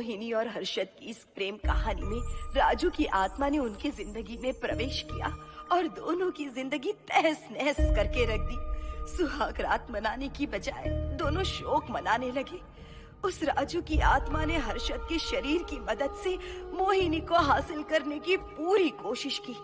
मोहिनी और हर्षद की इस प्रेम कहानी में राजू की आत्मा ने उनकी जिंदगी में प्रवेश किया और दोनों की जिंदगी तहस नहस करके रख दी। सुहाग रात मनाने की बजाय दोनों शोक मनाने लगे। उस राजू की आत्मा ने हर्षद के शरीर की मदद से मोहिनी को हासिल करने की पूरी कोशिश की।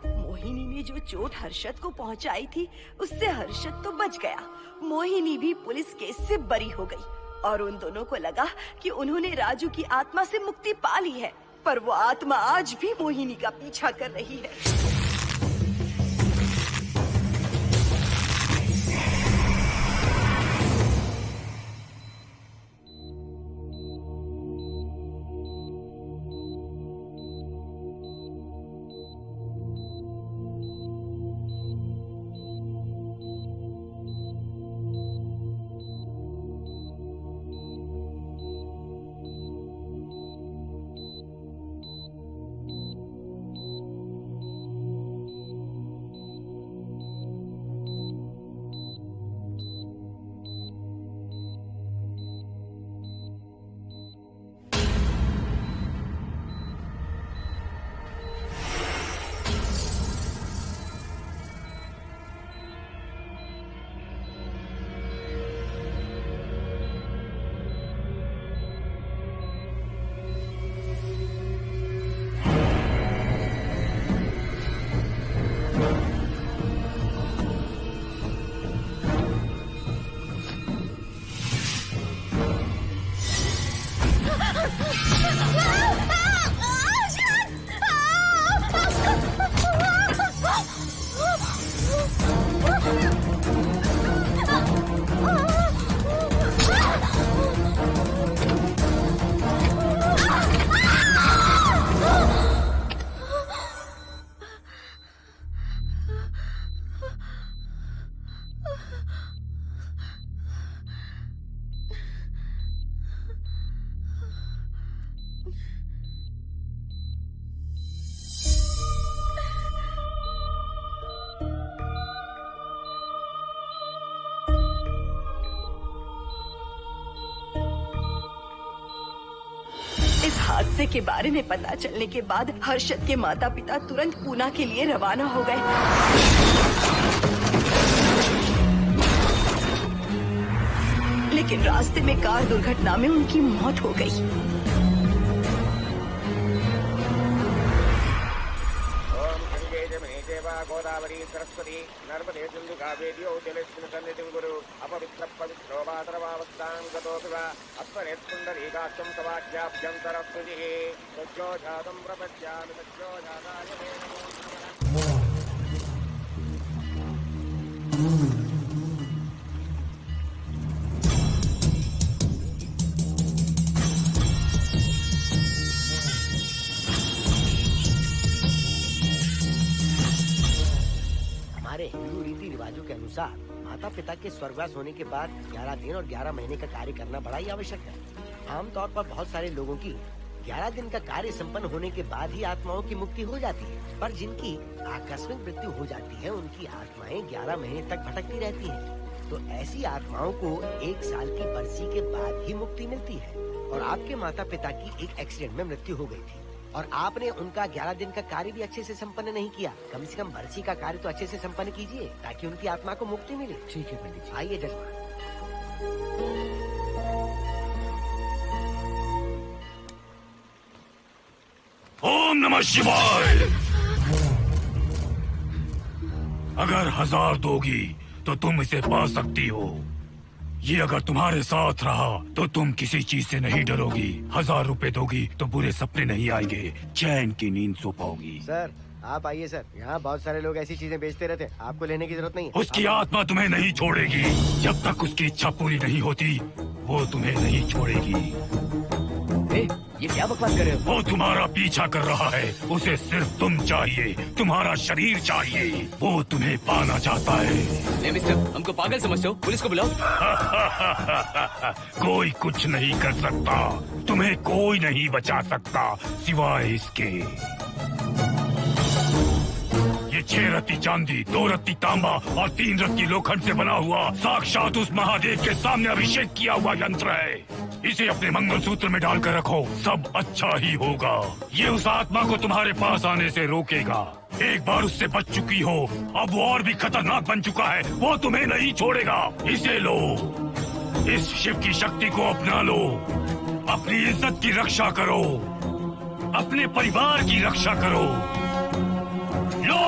मोहिनी ने जो चोट हर्षद को पहुंचाई थी उससे हर्षद तो बच गया, मोहिनी भी पुलिस केस से बरी हो गई और उन दोनों को लगा कि उन्होंने राजू की आत्मा से मुक्ति पा ली है, पर वो आत्मा आज भी मोहिनी का पीछा कर रही है। इस हादसे के बारे में पता चलने के बाद हर्षद के माता पिता तुरंत पूना के लिए रवाना हो गए। लेकिन रास्ते में कार दुर्घटना में उनकी मौत हो गई। गोदावरी सरस्वती नर्मदे सिंधु कावेरी जलेस्मिन् सन्निधिं कुरु अपवित्र पवित्रो वातरवावस्थां गतोऽपि वा अस्मरेत्पुण्डरीकाक्षं कवाख्याभ्यन्तरस्तुतिः सज्जो जातं प्रपद्यामि सज्जो जाताय मे नमो नमः। हमारे हिंदू रीति रिवाजों के अनुसार माता पिता के स्वर्गवास होने के बाद 11 दिन और 11 महीने का कार्य करना बड़ा ही आवश्यक है। आमतौर पर बहुत सारे लोगों की 11 दिन का कार्य संपन्न होने के बाद ही आत्माओं की मुक्ति हो जाती है, पर जिनकी आकस्मिक मृत्यु हो जाती है उनकी आत्माएं 11 महीने तक भटकती रहती हैं। तो ऐसी आत्माओं को 1 साल की बरसी के बाद ही मुक्ति मिलती है। और आपके माता पिता की एक एक्सीडेंट में मृत्यु हो गई थी और आपने उनका 11 दिन का कार्य भी अच्छे से संपन्न नहीं किया। कम से कम बरसी का कार्य तो अच्छे से संपन्न कीजिए ताकि उनकी आत्मा को मुक्ति मिले। ठीक है पंडित जी। आइए जजमान। ओम नमः शिवाय। अगर 1000 दोगी तो तुम इसे पा सकती हो। ये अगर तुम्हारे साथ रहा तो तुम किसी चीज से नहीं डरोगी। 1000 रुपए दोगी तो बुरे सपने नहीं आएंगे, चैन की नींद सो पाओगी। सर आप आइए सर, यहाँ बहुत सारे लोग ऐसी चीजें बेचते रहते हैं, आपको लेने की जरूरत नहीं है। उसकी आत्मा तुम्हें नहीं छोड़ेगी। जब तक उसकी इच्छा पूरी नहीं होती वो तुम्हें नहीं छोड़ेगी। ये क्या बकवास कर रहे हो? वो तुम्हारा पीछा कर रहा है, उसे सिर्फ तुम चाहिए, तुम्हारा शरीर चाहिए। वो तुम्हें पाना चाहता है। मिस्टर, हमको पागल समझते हो? पुलिस को बुलाओ। कोई कुछ नहीं कर सकता, तुम्हें कोई नहीं बचा सकता सिवाय इसके। ये 6 रत्ती चांदी, 2 रत्ती तांबा और 3 रत्ती लोखंड से बना हुआ साक्षात उस महादेव के सामने अभिषेक किया हुआ यंत्र है। इसे अपने मंगलसूत्र में डालकर रखो, सब अच्छा ही होगा। ये उस आत्मा को तुम्हारे पास आने से रोकेगा। एक बार उससे बच चुकी हो, अब वो और भी खतरनाक बन चुका है, वो तुम्हें नहीं छोड़ेगा। इसे लो, इस शिव की शक्ति को अपना लो, अपनी इज्जत की रक्षा करो, अपने परिवार की रक्षा करो। लो,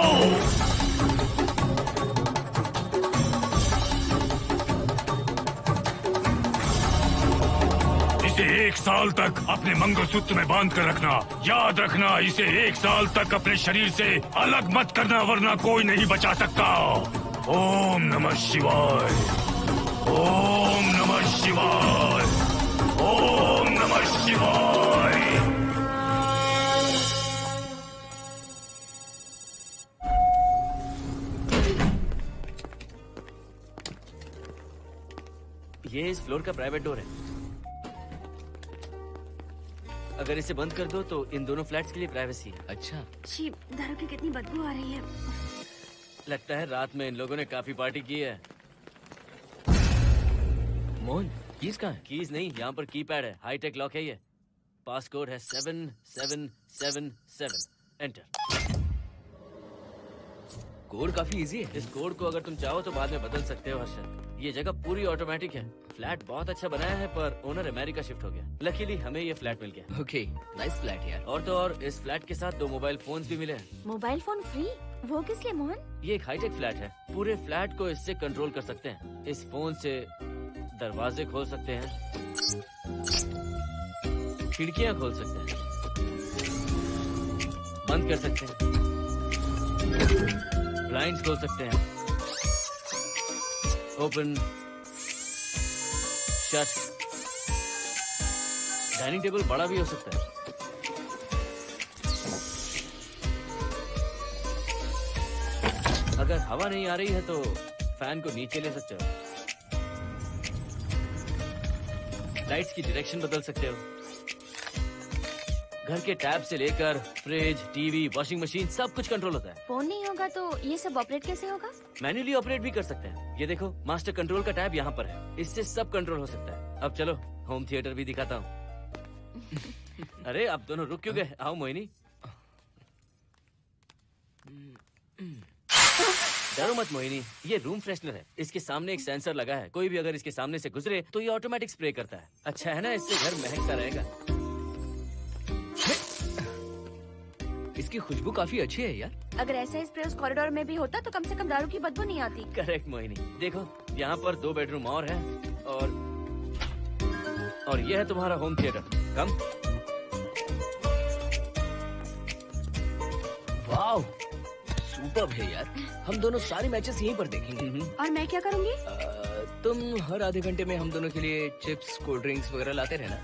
इसे 1 साल तक अपने मंगलसूत्र में बांध कर रखना। याद रखना, इसे 1 साल तक अपने शरीर से अलग मत करना, वरना कोई नहीं बचा सकता। ओम नमः शिवाय, ओम नमः शिवाय, ओम नमः शिवाय। ये इस फ्लोर का प्राइवेट डोर है। अगर इसे बंद कर दो तो इन दोनों फ्लैट्स के लिए प्राइवेसी है। अच्छा, छी, दारू की कितनी बदबू आ रही है। लगता है रात में इन लोगों ने काफी पार्टी की है। मोहन कीज कहाँ है? कीज नहीं, यहाँ पर कीपैड है, हाईटेक लॉक है ये। पास कोड है 7777। एंटर। कोड काफी इजी है। इस कोड को अगर तुम चाहो तो बाद में बदल सकते हो हर्षद। ये जगह पूरी ऑटोमेटिक है। फ्लैट बहुत अच्छा बनाया है, पर ओनर अमेरिका शिफ्ट हो गया। लकीली हमें ये फ्लैट मिल गया। ओके, नाइस फ्लैट यार। और तो और इस फ्लैट के साथ 2 मोबाइल फोन्स भी मिले हैं। Mobile phone free? वो किस लिए मोहन? ये एक हाईटेक फ्लैट है, पूरे फ्लैट को इससे कंट्रोल कर सकते हैं। इस फोन से दरवाजे खोल सकते हैं, खिड़कियां खोल सकते हैं, बंद कर सकते हैं, ब्लाइंड्स खोल सकते हैं, ओपन, शट। डाइनिंग टेबल बड़ा भी हो सकता है। अगर हवा नहीं आ रही है तो फैन को नीचे ले सकते हो। लाइट्स की डायरेक्शन बदल सकते हो। घर के टैब से लेकर फ्रिज, टीवी, वॉशिंग मशीन सब कुछ कंट्रोल होता है। फोन नहीं होगा तो ये सब ऑपरेट कैसे होगा? मैन्युअली ऑपरेट भी कर सकते हैं। ये देखो, मास्टर कंट्रोल का टैब यहाँ पर है, इससे सब कंट्रोल हो सकता है। अब चलो होम थिएटर भी दिखाता हूँ। अरे आप दोनों रुक क्यों गए? आओ मोहिनी। डरो मत मोहिनी, ये रूम फ्रेशनर है। इसके सामने एक सेंसर लगा है, कोई भी अगर इसके सामने से गुजरे तो ये ऑटोमेटिक स्प्रे करता है। अच्छा है ना, इससे घर महकता रहेगा। इसकी खुशबू काफी अच्छी है यार। अगर ऐसा स्प्रे उस कॉरिडोर में भी होता तो कम से कम दारू की बदबू नहीं आती। करेक्ट मोहिनी। देखो यहाँ पर 2 बेडरूम और है, और ये है तुम्हारा होम थिएटर। कम। वाओ, सुपर्ब है यार। हम दोनों सारे मैचेस यहीं पर देखेंगे। और मैं क्या करूँगी? तुम हर आधे घंटे में हम दोनों के लिए चिप्स, कोल्ड ड्रिंक्स वगैरह लाते रहना।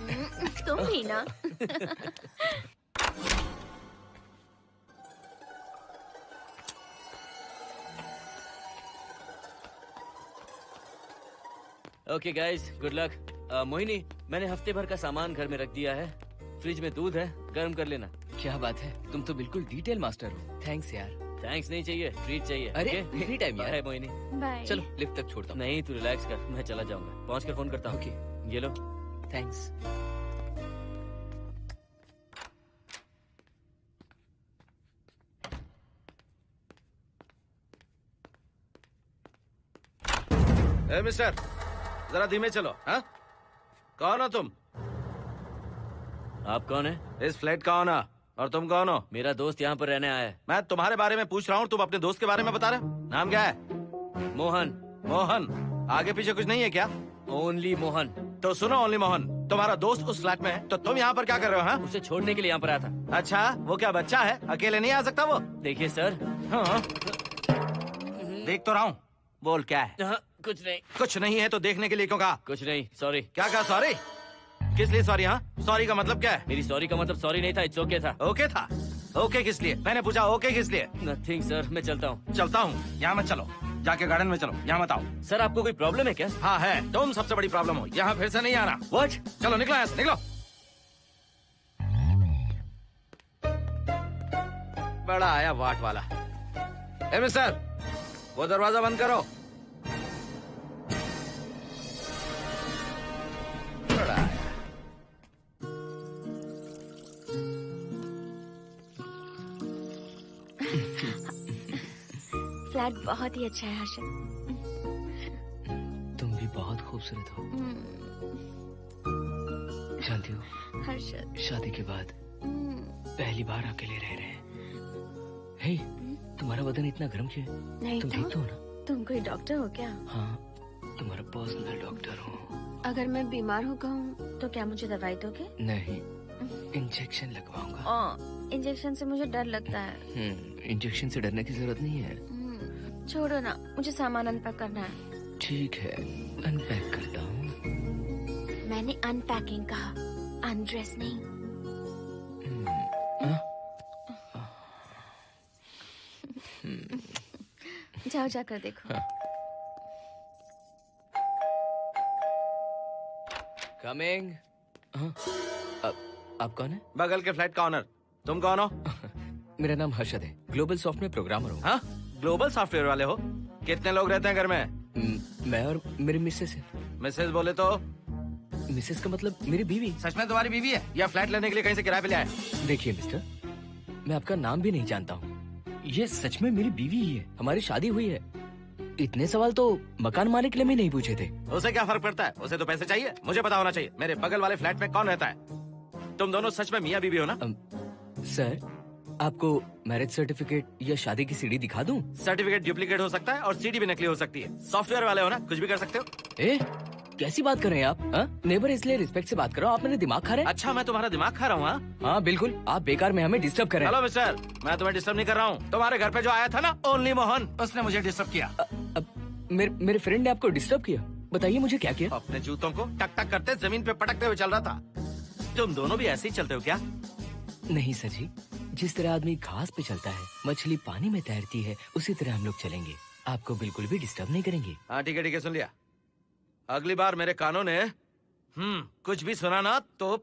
तुम भी ना। Okay guys, good luck. Mohini, मैंने हफ्ते भर का सामान घर में रख दिया है। फ्रिज में दूध है, गर्म कर लेना। क्या बात है, तुम तो बिल्कुल डिटेल मास्टर हो। थैंक्स यार। थैंक्स नहीं चाहिए, ट्रीट चाहिए। अरे okay? एनी टाइम यार। बाय मोहिनी। बाय। चलो लिफ्ट तक छोड़ता हूँ। नहीं, तू रिलैक्स कर, मैं चला जाऊंगा। पहुंच कर फोन करता हूँ। ओके, ये लो। थैंक्स। ए मिस्टर, जरा धीमे चलो। हाँ, कौन हो तुम? आप कौन है? इस फ्लैट का ओनर। और तुम कौन हो? मेरा दोस्त यहाँ पर रहने आया है। मैं तुम्हारे बारे में पूछ रहा हूँ, तुम अपने दोस्त के बारे में बता रहे हो। नाम क्या है? मोहन। मोहन? आगे पीछे कुछ नहीं है क्या? ओनली मोहन। तो सुनो ओनली मोहन, तुम्हारा दोस्त उस फ्लैट में है, तो तुम यहाँ पर क्या कर रहे हो? हाँ? उसे छोड़ने के लिए यहाँ पर आया था। अच्छा, वो क्या बच्चा है? अकेले नहीं आ सकता वो? देखिए सर। हाँ, देख तो रहा हूँ। बोल क्या है? हाँ, कुछ नहीं। कुछ नहीं है तो देखने के लिए क्यों कहा? कुछ नहीं, सॉरी। क्या कहा? सॉरी? किस लिए सॉरी? हाँ, सॉरी का मतलब क्या है? मेरी सॉरी का मतलब सॉरी नहीं था, इट्स ओके था। ओके था? ओके किस लिए? मैंने पूछा ओके किस लिए? नथिंग सर, मैं चलता हूँ। चलता हूँ? यहाँ मत चलो, जाके गार्डन में चलो, यहाँ मत आओ। सर आपको कोई प्रॉब्लम है क्या? हाँ है, तुम सबसे बड़ी प्रॉब्लम हो। यहाँ फिर से नहीं आना। व्हाट? चलो निकलो यहाँ से, निकलो। बड़ा आया वाट वाला। ए मिस्टर, वो दरवाजा बंद करो। बड़ा आया। बहुत ही अच्छा है हर्षद। तुम भी बहुत खूबसूरत हो। जानती हो हर्षद, शादी के बाद पहली बार अकेले रह रहे हैं। हे, तुम्हारा बदन इतना गर्म क्यों है? नहीं तुम तो? ठीक तो हो ना? तुम कोई डॉक्टर हो क्या? हाँ, तुम्हारा पर्सनल डॉक्टर हूँ। अगर मैं बीमार हो गऊँ तो क्या मुझे दवाई दोगे? नहीं, इंजेक्शन लगवाऊंगा। इंजेक्शन से मुझे डर लगता है। इंजेक्शन से डरने की जरूरत नहीं है। छोड़ो ना, मुझे सामान अनपैक करना है। ठीक है, अनपैक करता हूँ। मैंने अनपैकिंग कहा, अनड्रेस नहीं। जाओ जाकर देखो। कमिंग। आप कौन है? बगल के फ्लैट का ऑनर। तुम कौन हो? मेरा नाम हर्षद है, ग्लोबल सॉफ्ट में प्रोग्रामर हूँ। हाँ, ग्लोबल सॉफ्टवेयर वाले हो? कितने लोग रहते हैं घर में? मैं और मेरी मिसेस है। मिसेज बोले तो? मिसेस का मतलब मेरी बीवी। सच में तुम्हारी बीवी है या फ्लैट लेने के लिए कहीं से किराए पे ले आए? देखिए मिस्टर, मैं आपका नाम भी नहीं जानता हूँ। ये सच में मेरी बीवी ही है, हमारी शादी हुई है। इतने सवाल तो मकान मालिक ने भी नहीं पूछे थे। उसे क्या फर्क पड़ता है? उसे तो पैसे चाहिए, मुझे पता होना चाहिए। मेरे बगल वाले फ्लैट में कौन रहता है? तुम दोनों सच में मियाँ बीवी हो ना? सर, आपको मैरिज सर्टिफिकेट या शादी की सीडी दिखा दूं? सर्टिफिकेट डुप्लीकेट हो सकता है और सीडी भी नकली हो सकती है। सॉफ्टवेयर वाले हो ना, कुछ भी कर सकते हो। ए, कैसी बात कर रहे हैं आप? नेबर, इसलिए रिस्पेक्ट से बात करो। आप मेरे दिमाग खा रहे हैं? अच्छा, मैं तुम्हारा दिमाग खा रहा हूँ? हाँ बिल्कुल, आप बेकार में हमें डिस्टर्ब कर रहे हैं। हेलो मिस्टर, मैं तुम्हें डिस्टर्ब नहीं कर रहा हूँ। तुम्हारे घर पे जो आया था ना, ओनली मोहन, उसने मुझे डिस्टर्ब किया। मेरे फ्रेंड ने आपको डिस्टर्ब किया? बताइए मुझे क्या किया? अपने जूतों को टक टक करते जमीन पे पटकते हुए चल रहा था। तुम दोनों भी ऐसे ही चलते हो क्या? नहीं सर जी, जिस तरह आदमी घास पे चलता है, मछली पानी में तैरती है, उसी तरह हम लोग चलेंगे। आपको बिल्कुल भी डिस्टर्ब नहीं करेंगे। हाँ ठीक है, सुन लिया। अगली बार मेरे कानों ने कुछ भी सुना ना तो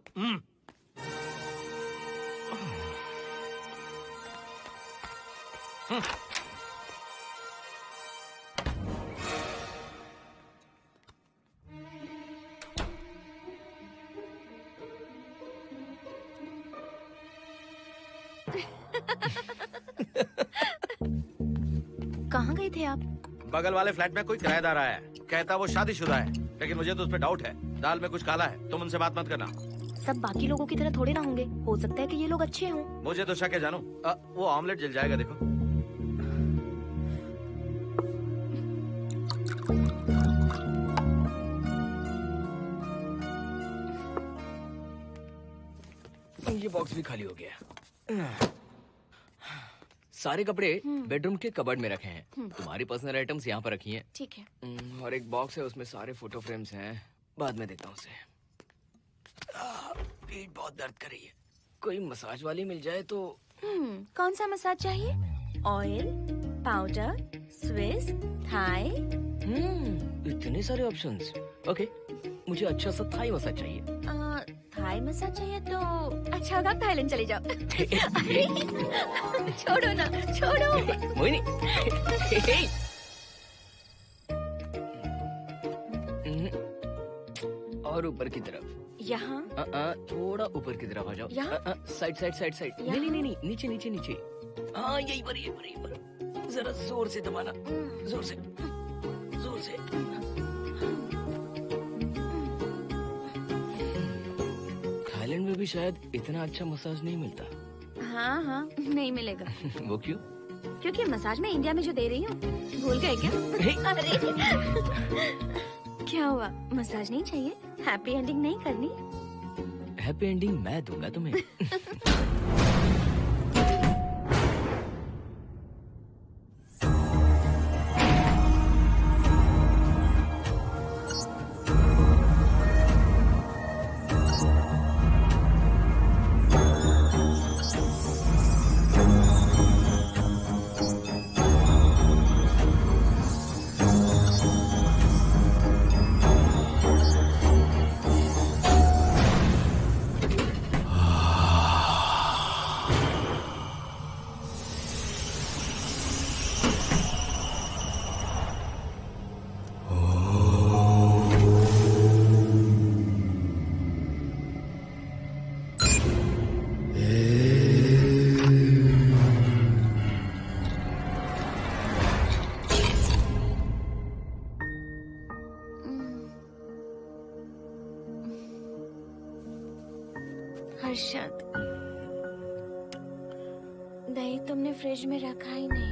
कहाँ गए थे आप? बगल वाले फ्लैट में कोई किराएदार आया है, कहता वो शादीशुदा है, लेकिन मुझे तो उस पर डाउट है। दाल में कुछ काला है, तुम उनसे बात मत करना। सब बाकी लोगों की तरह थोड़े ना होंगे, हो सकता है कि ये लोग अच्छे हों। मुझे तो शक है जानू। वो ऑमलेट जल जाएगा, देखो। ये बॉक्स भी खाली हो गया। सारे कपड़े बेडरूम के कबर्ड में रखे हैं। तुम्हारी पर्सनल आइटम्स यहाँ पर रखी हैं। ठीक है। और एक बॉक्स है, उसमें सारे फोटो फ्रेम्स हैं। बाद में देता हूँ उसे। पीठ बहुत दर्द कर रही है, कोई मसाज वाली मिल जाए तो। कौन सा मसाज चाहिए? Oil, powder, Swiss, Thai? इतने सारे ऑप्शंस। ओके, मुझे अच्छा सा थाई मसाज चाहिए। थाई मसाज चाहिए तो अच्छा होगा थाईलैंड चले जाओ। अरे छोड़ो ना, छोड़ो। मोहिनी। और ऊपर की तरफ। यहाँ? थोड़ा ऊपर की तरफ आ जाओ। यहाँ? Side side side side. नहीं नहीं नहीं, नीचे नीचे नीचे। हाँ यही पर, यही पर, यही पर। जरा जोर से दबाना, जोर से, जोर से। थाईलैंड में भी शायद इतना अच्छा मसाज नहीं मिलता। हाँ हाँ, नहीं मिलेगा। वो क्यों? क्योंकि मसाज मैं इंडिया में जो दे रही हूँ, भूल गए क्या? अरे क्या हुआ, मसाज नहीं चाहिए? हैप्पी एंडिंग नहीं करनी? हैप्पी एंडिंग मैं दूंगा तुम्हें। हर्षद, दही तुमने फ्रिज में रखा ही नहीं।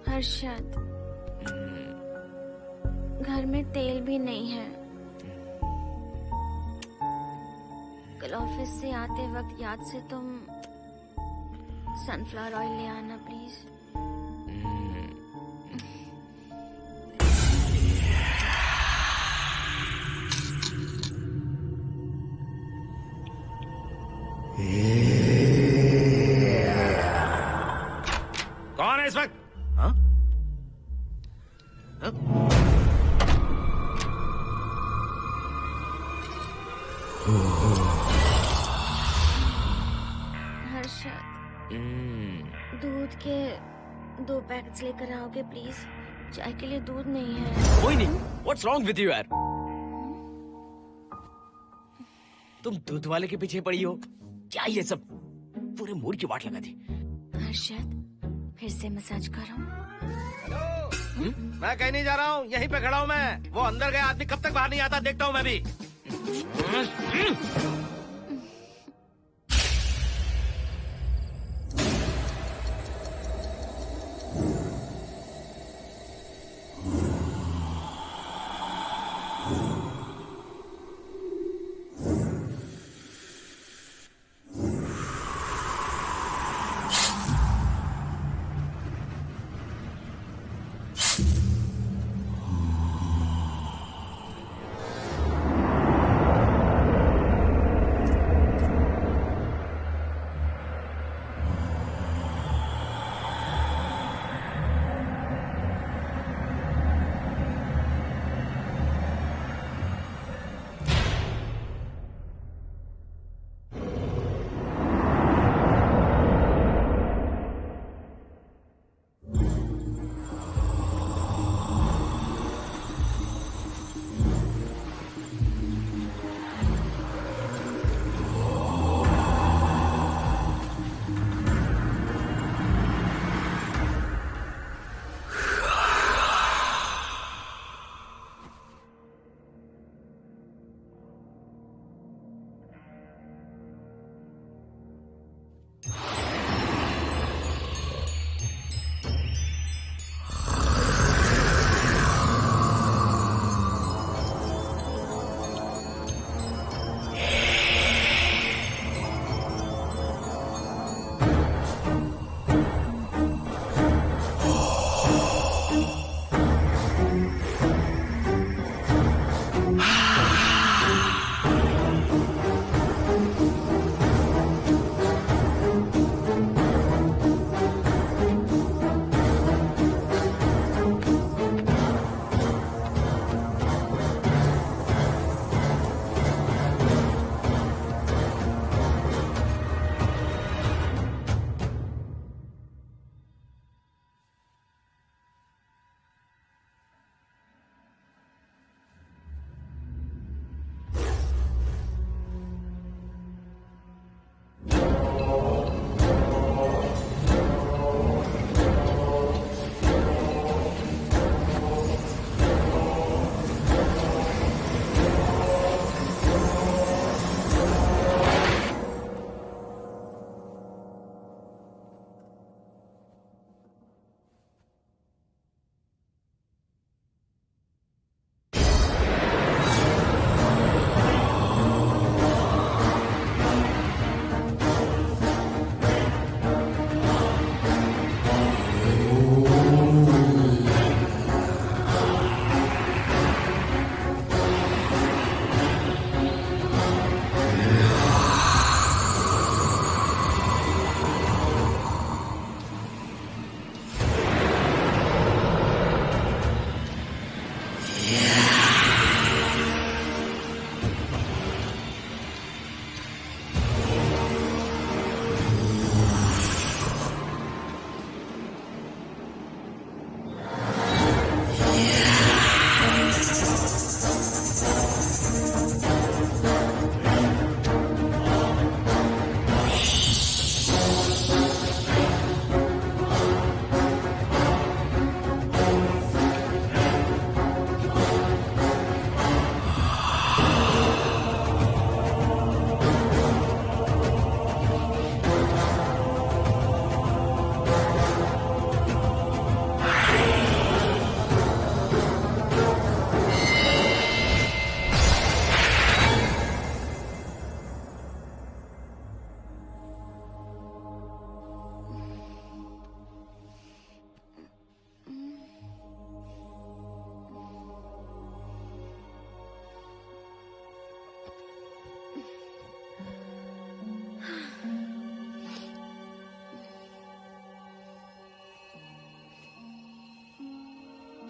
हर्षद, घर में तेल भी नहीं है। कल ऑफिस से आते वक्त याद से तुम सनफ्लावर ऑयल ले आना प्लीज। कौन है इस वक्त? हाँ? हाँ? हर्षद, दूध के 2 पैकेट्स लेकर आओगे प्लीज? चाय के लिए दूध नहीं है। कोई नहीं। What's wrong with you यार? तुम दूध वाले के पीछे पड़ी हो? क्या ये सब? पूरे मूड की वाट लगा दी। हर्षद, फिर से मसाज करो। मैं कहीं नहीं जा रहा हूँ, यहीं पे खड़ा हूँ मैं। वो अंदर गया आदमी कब तक बाहर नहीं आता, देखता हूँ मैं भी।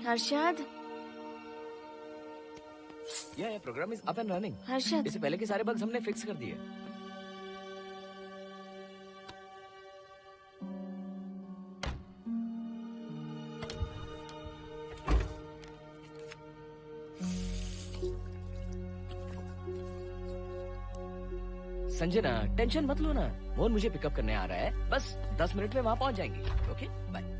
हर्षद, ये program is up and running. Harshad, इससे पहले के सारे बग्स हमने फिक्स कर दिए। संजना, टेंशन मत लो ना। मोहन मुझे पिकअप करने आ रहा है, बस 10 मिनट में वहां पहुंच जाएंगे। Okay, bye.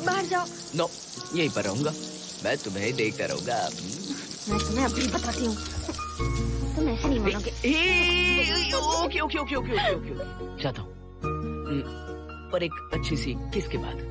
बाहर जाओ। नो, यहीं पर रहूंगा। मैं तुम्हें देखता रहूंगा। मैं तुम्हें अभी बताती हूँ, तुम ऐसे नहीं मानोगे। Okay okay okay okay okay okay, जाता हूँ, पर एक अच्छी सी किस के बाद।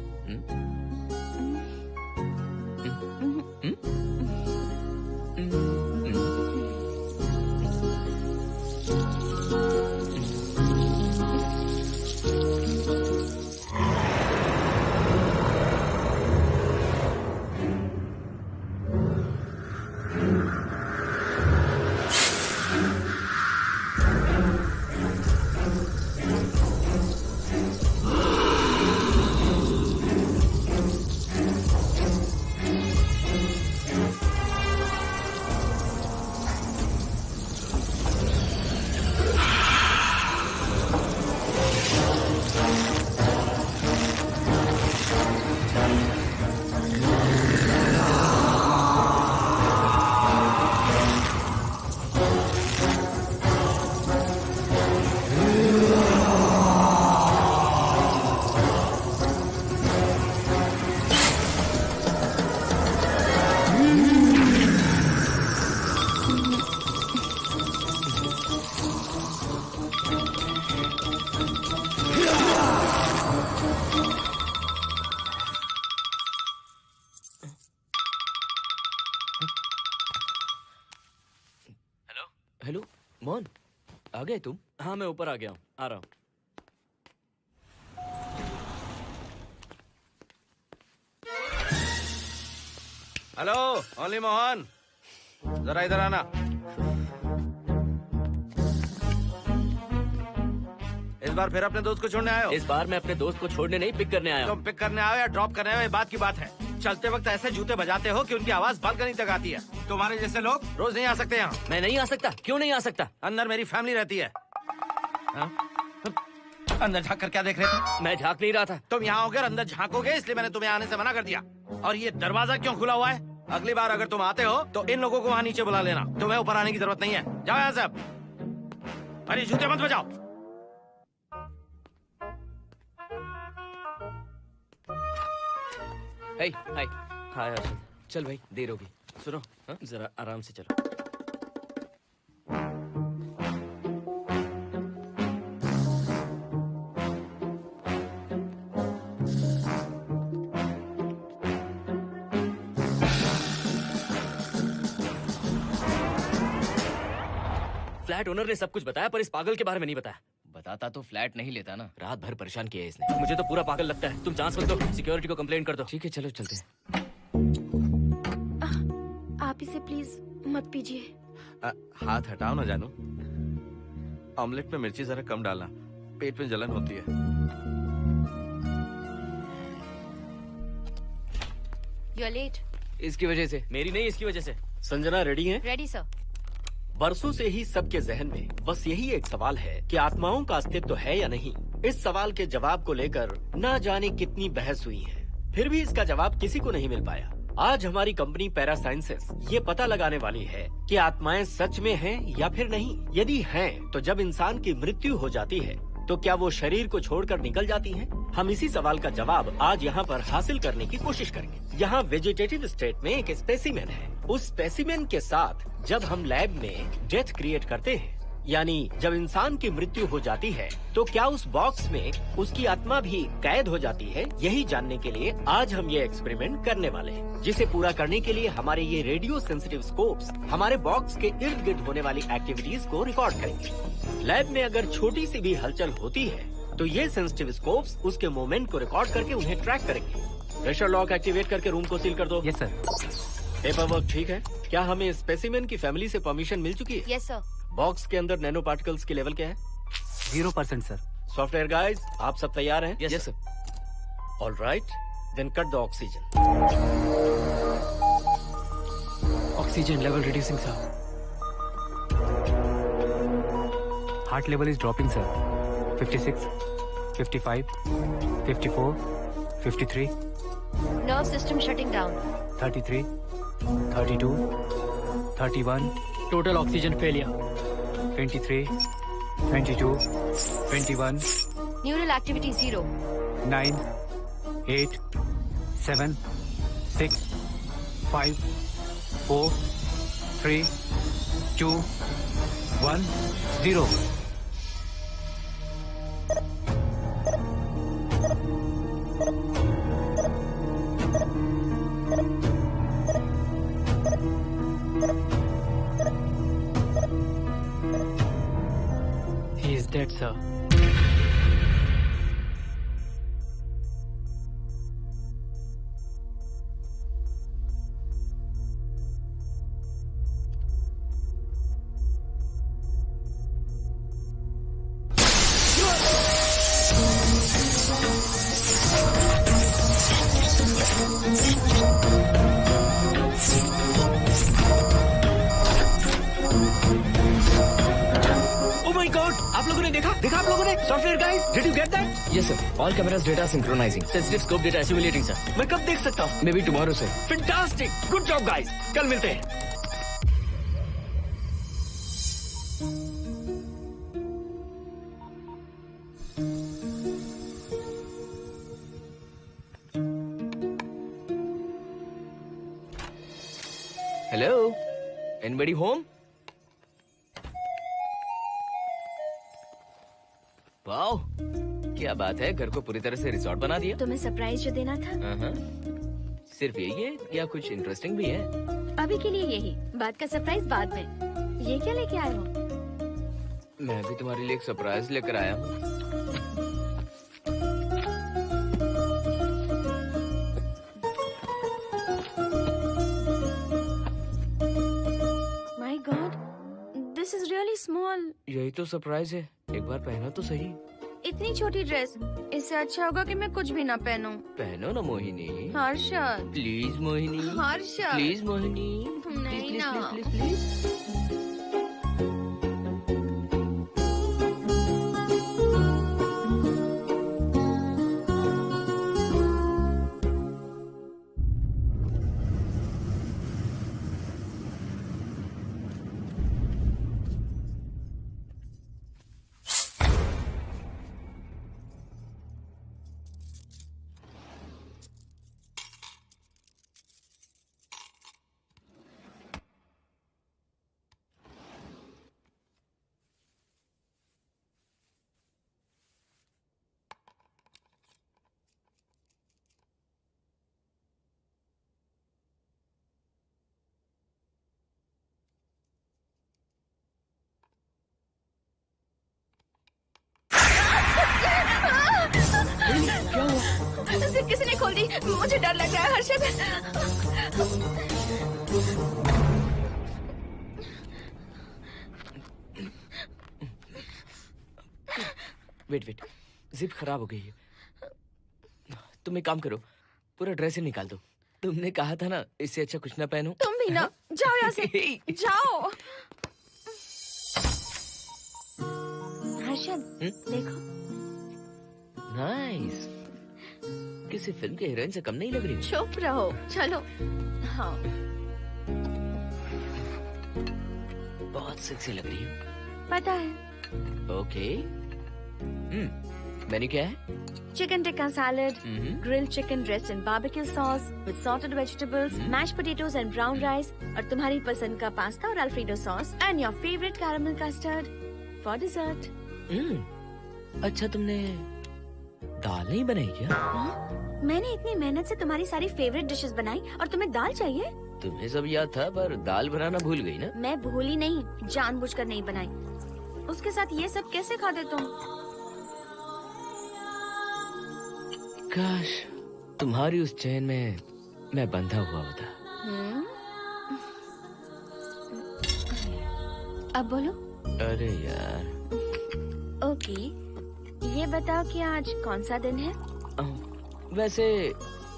हेलो मोहन, आ गए तुम? हाँ, मैं ऊपर आ गया हूँ, आ रहा हूँ। हेलो, ओनली मोहन, जरा इधर आना। इस बार फिर अपने दोस्त को छोड़ने आए हो? इस बार मैं अपने दोस्त को छोड़ने नहीं, पिक करने आया हूँ। तुम पिक करने आए हो या ड्रॉप करने आए हो, ये बात की बात है। चलते वक्त ऐसे जूते बजाते हो कि उनकी आवाज बालकनी तक आती है। तुम्हारे जैसे लोग रोज नहीं आ सकते यहाँ। मैं नहीं आ सकता। क्यों नहीं आ सकता? अंदर मेरी फैमिली रहती है। अंदर झाँक कर क्या देख रहे थे? मैं झाँक नहीं रहा था। तुम यहाँ होकर अंदर झाँकोगे, इसलिए मैंने तुम्हें आने से मना कर दिया। और ये दरवाजा क्यों खुला हुआ है? अगली बार अगर तुम आते हो तो इन लोगों को वहाँ नीचे बुला लेना। तुम्हें ऊपर आने की जरूरत नहीं है। जाओ यहाँ से अब। अरे जूते मत बजाओ। हाय हाय। हाय हर्षद। चल भाई, देर होगी। सुनो, हाँ? जरा आराम से चलो। फ्लैट ओनर ने सब कुछ बताया, पर इस पागल के बारे में नहीं बताया। बताता तो फ्लैट नहीं लेता ना। रात भर परेशान किया है इसने। मुझे तो पूरा पागल लगता है। तुम चांस मत दो, सिक्योरिटी को कंप्लेंट कर दो। ठीक है, चलो चलते हैं। आप इसे प्लीज मत पीजिए। हाथ हटाओ ना जानू। ऑमलेट में मिर्ची जरा कम डालना, पेट में जलन होती है। You are late. इसकी वजह से। मेरी नहीं, इसकी वजह से। संजना रेडी है? Ready sir. बरसों से ही सबके जहन में बस यही एक सवाल है कि आत्माओं का अस्तित्व है या नहीं। इस सवाल के जवाब को लेकर ना जाने कितनी बहस हुई है, फिर भी इसका जवाब किसी को नहीं मिल पाया। आज हमारी कंपनी पैरा साइंसेस ये पता लगाने वाली है कि आत्माएं सच में हैं या फिर नहीं। यदि हैं, तो जब इंसान की मृत्यु हो जाती है तो क्या वो शरीर को छोड़कर निकल जाती हैं? हम इसी सवाल का जवाब आज यहाँ पर हासिल करने की कोशिश करेंगे। यहाँ वेजिटेटिव स्टेट में एक स्पेसिमेन है। उस स्पेसिमेन के साथ जब हम लैब में डेथ क्रिएट करते हैं, यानी जब इंसान की मृत्यु हो जाती है, तो क्या उस बॉक्स में उसकी आत्मा भी कैद हो जाती है? यही जानने के लिए आज हम ये एक्सपेरिमेंट करने वाले हैं, जिसे पूरा करने के लिए हमारे ये रेडियो सेंसिटिव स्कोप्स हमारे बॉक्स के इर्द गिर्द होने वाली एक्टिविटीज को रिकॉर्ड करेंगे। लैब में अगर छोटी सी भी हलचल होती है तो ये सेंसिटिव स्कोप्स उसके मूवमेंट को रिकॉर्ड करके उन्हें ट्रैक करेंगे। प्रेशर लॉक एक्टिवेट करके रूम को सील कर दो। Yes sir. पेपर वर्क ठीक है? क्या हमें स्पेसिमेन की फैमिली से परमिशन मिल चुकी है? Yes sir. बॉक्स के अंदर नैनो पार्टिकल्स की लेवल क्या है? 0% सर। सॉफ्टवेयर गाइस, आप सब तैयार हैं? Yes sir. All right, then cut the oxygen. Oxygen level reducing sir. Heart level is dropping sir. 56, 55, 54, 53, nerve system shutting down. 33, 32, 31. Total oxygen failure. 23, 22, 21, neural activity 0। 9, 8, 7, 6, 5, 4, 3, 2, 1, 0. He is dead, sir. आप लोगों ने देखा आप लोगों ने? Software guys, did you get that? Yes, sir. All cameras data synchronizing. Sensitive scope data simulating sir. मैं कब देख सकता हूँ? Maybe tomorrow, sir. Fantastic, good job guys, कल मिलते हैं। Hello? Anybody home? वाओ, क्या बात है, घर को पूरी तरह से रिसोर्ट बना दिया। तुम्हें सरप्राइज जो देना था। सिर्फ यही है या कुछ इंटरेस्टिंग भी है? अभी के लिए यही, बाद का सरप्राइज बाद में। ये क्या लेके आए हो? मैं भी तुम्हारे लिए एक सरप्राइज लेकर आया हूँ। My God, this is really small. यही तो सरप्राइज है, एक बार पहना तो सही। इतनी छोटी ड्रेस, इससे अच्छा होगा कि मैं कुछ भी ना पहनूं। पहनो ना मोहिनी। हर्षद, प्लीज मोहिनी। हर्षद, प्लीज मोहिनी। नहीं प्लीज ना। Please please please. जिप किसी ने खोल दी, मुझे डर लग रहा है हर्षद। वेट, जिप खराब हो गई है। तुम एक काम करो, पूरा ड्रेस ही निकाल दो। तुमने कहा था ना इससे अच्छा कुछ ना पहनो। तुम भी ना, जाओ यहाँ से, जाओ। हर्षद, देखो। नाइस। किसी फिल्म के हीरोइन से कम नहीं लग रही। चुप रहो, चलो। हाँ, बहुत सेक्सी लग रही हो। पता है। ओके। मेन्यू क्या है? Chicken tikka salad, grilled chicken dressed in barbecue sauce with sautéed vegetables, mashed potatoes and brown rice, और तुम्हारी पसंद का पास्ता और Alfredo sauce, and your favourite caramel custard for dessert. अच्छा, तुमने दाल नहीं बनाई क्या? मैंने इतनी मेहनत से तुम्हारी सारी फेवरेट डिशेस बनाई और तुम्हें दाल चाहिए? तुम्हें सब याद था पर दाल बनाना भूल गई ना? मैं भूली नहीं, जानबूझकर नहीं बनाई। उसके साथ ये सब कैसे खाते तुम? काश तुम्हारी उस चैन में मैं बंधा हुआ होता। अब बोलो। अरे यार। ओके, ये बताओ कि आज कौन सा दिन है? वैसे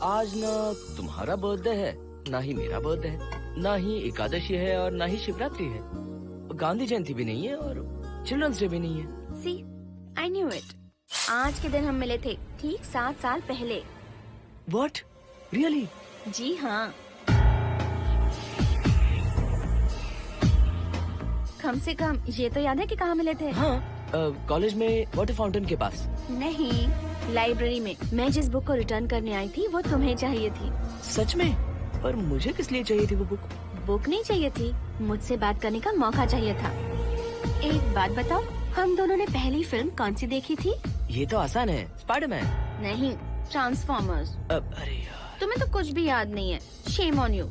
आज ना तुम्हारा बर्थडे है, ना ही मेरा बर्थडे है, ना ही एकादशी है और ना ही शिवरात्रि है, गांधी जयंती भी नहीं है और चिल्ड्रंस डे भी नहीं है। सी, आई न्यू इट। आज के दिन हम मिले थे, ठीक 7 साल पहले। What? Really? जी हाँ। कम से कम ये तो याद है कि कहाँ मिले थे? हाँ, कॉलेज में वाटर फाउंटेन के पास। नहीं, लाइब्रेरी में। मैं जिस बुक को रिटर्न करने आई थी वो तुम्हें चाहिए थी। सच में? पर मुझे किस लिए चाहिए थी वो बुक? बुक नहीं चाहिए थी, मुझसे बात करने का मौका चाहिए था। एक बात बताओ, हम दोनों ने पहली फिल्म कौन सी देखी थी? ये तो आसान है, स्पाइडरमैन। नहीं, ट्रांसफॉर्मर्स। अरे यार, तुम्हें तो कुछ भी याद नहीं है। Shame on you.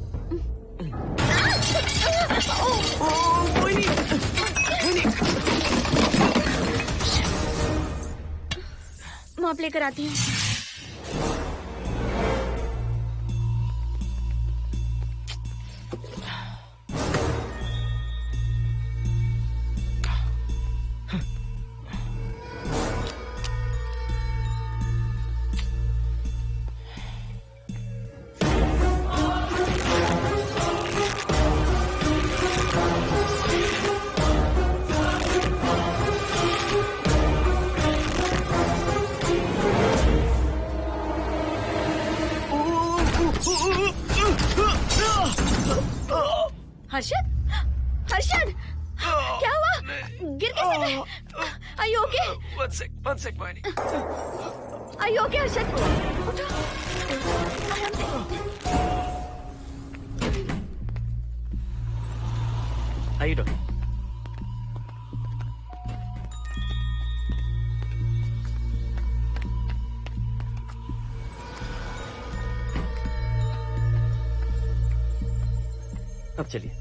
मॉप लेकर आती हूँ। हर्षद, हर्षद, क्या हुआ? गिर कैसे गए? Are you okay? One sec, Moini. Are you okay, Harshad? उठो। आराम से। आइए डॉक्टर। अब चलिए।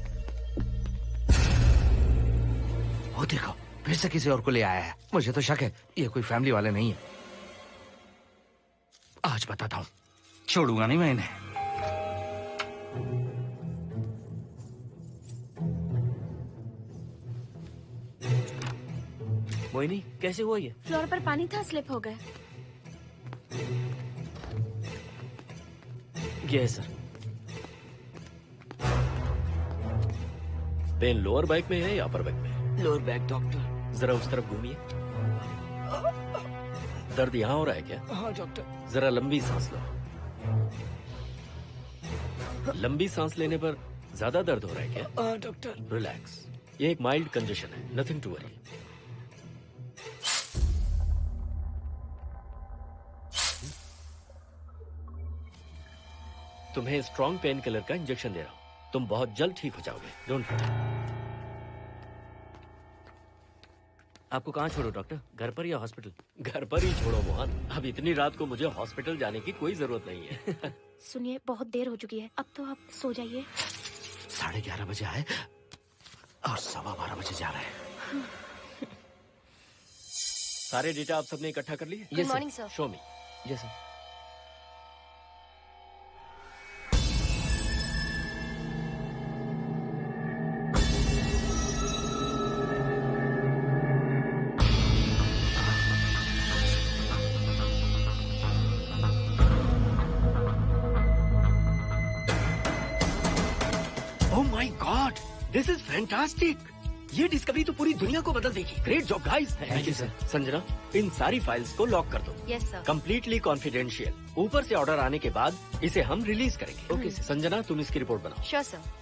वो देखो, फिर से किसी और को ले आया है। मुझे तो शक है ये कोई फैमिली वाले नहीं है। आज बताता हूँ, छोड़ूंगा नहीं मैं इन्हें। मोहिनी, कैसे हुआ ये? फ्लोर पर पानी था, स्लिप हो गए। ये है सर। पेन लोअर बैक में है या अपर बैक में? Lower back doctor. जरा उस तरफ घूमिए। दर्द यहाँ हो रहा है क्या? हाँ डॉक्टर। जरा लंबी सांस लो। लंबी सांस लेने पर ज्यादा दर्द हो रहा है क्या? हाँ डॉक्टर। रिलैक्स, ये एक माइल्ड कंजेशन है, नथिंग टू वरी। तुम्हें स्ट्रॉन्ग पेन किलर का इंजेक्शन दे रहा हूं, तुम बहुत जल्द ठीक हो जाओगे, डोंट वरी। आपको कहाँ छोड़ो डॉक्टर, घर पर या हॉस्पिटल? घर पर ही छोड़ो मोहन, अब इतनी रात को मुझे हॉस्पिटल जाने की कोई जरूरत नहीं है। सुनिए, बहुत देर हो चुकी है, अब तो आप सो जाइए। 11:30 बजे आए और 12:15 बजे जा रहे हैं। सारे डेटा आप सबने इकट्ठा कर लिए? Good morning sir. Show me. Yes sir. This is fantastic. ये डिस्कवरी तो पूरी दुनिया को बदल देगी। Great job guys. Thank you sir. Sanjana, इन सारी फाइल्स को लॉक कर दो। Yes sir. Completely confidential. ऊपर से ऑर्डर आने के बाद इसे हम रिलीज करेंगे। Okay sir. संजना, तुम इसकी रिपोर्ट बनाओ। Sure sir.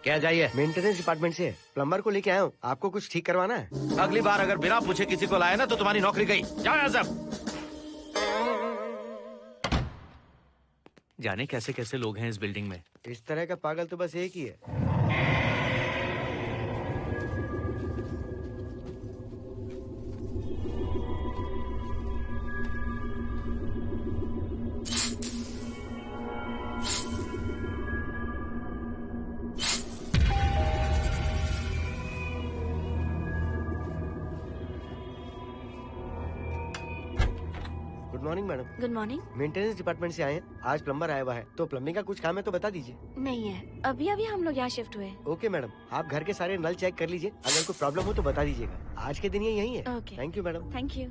क्या चाहिए? मेंटेनेंस डिपार्टमेंट से प्लम्बर को लेके आया हूँ। आपको कुछ ठीक करवाना है? अगली बार अगर बिना पूछे किसी को लाए ना तो तुम्हारी नौकरी गई। जाओ यहाँ सब। जाने कैसे कैसे लोग हैं इस बिल्डिंग में। इस तरह का पागल तो बस एक ही है। Good morning madam. Good morning. Maintenance department से आए हैं। आज प्लम्बर आया हुआ है, तो प्लम्बिंग का कुछ काम है तो बता दीजिए। नहीं है, अभी अभी हम लोग यहाँ शिफ्ट हुए। ओके मैडम, आप घर के सारे नल चेक कर लीजिए, अगर कोई प्रॉब्लम हो तो बता दीजिएगा। आज के दिन ये यही है। Okay. Thank you madam. Thank you.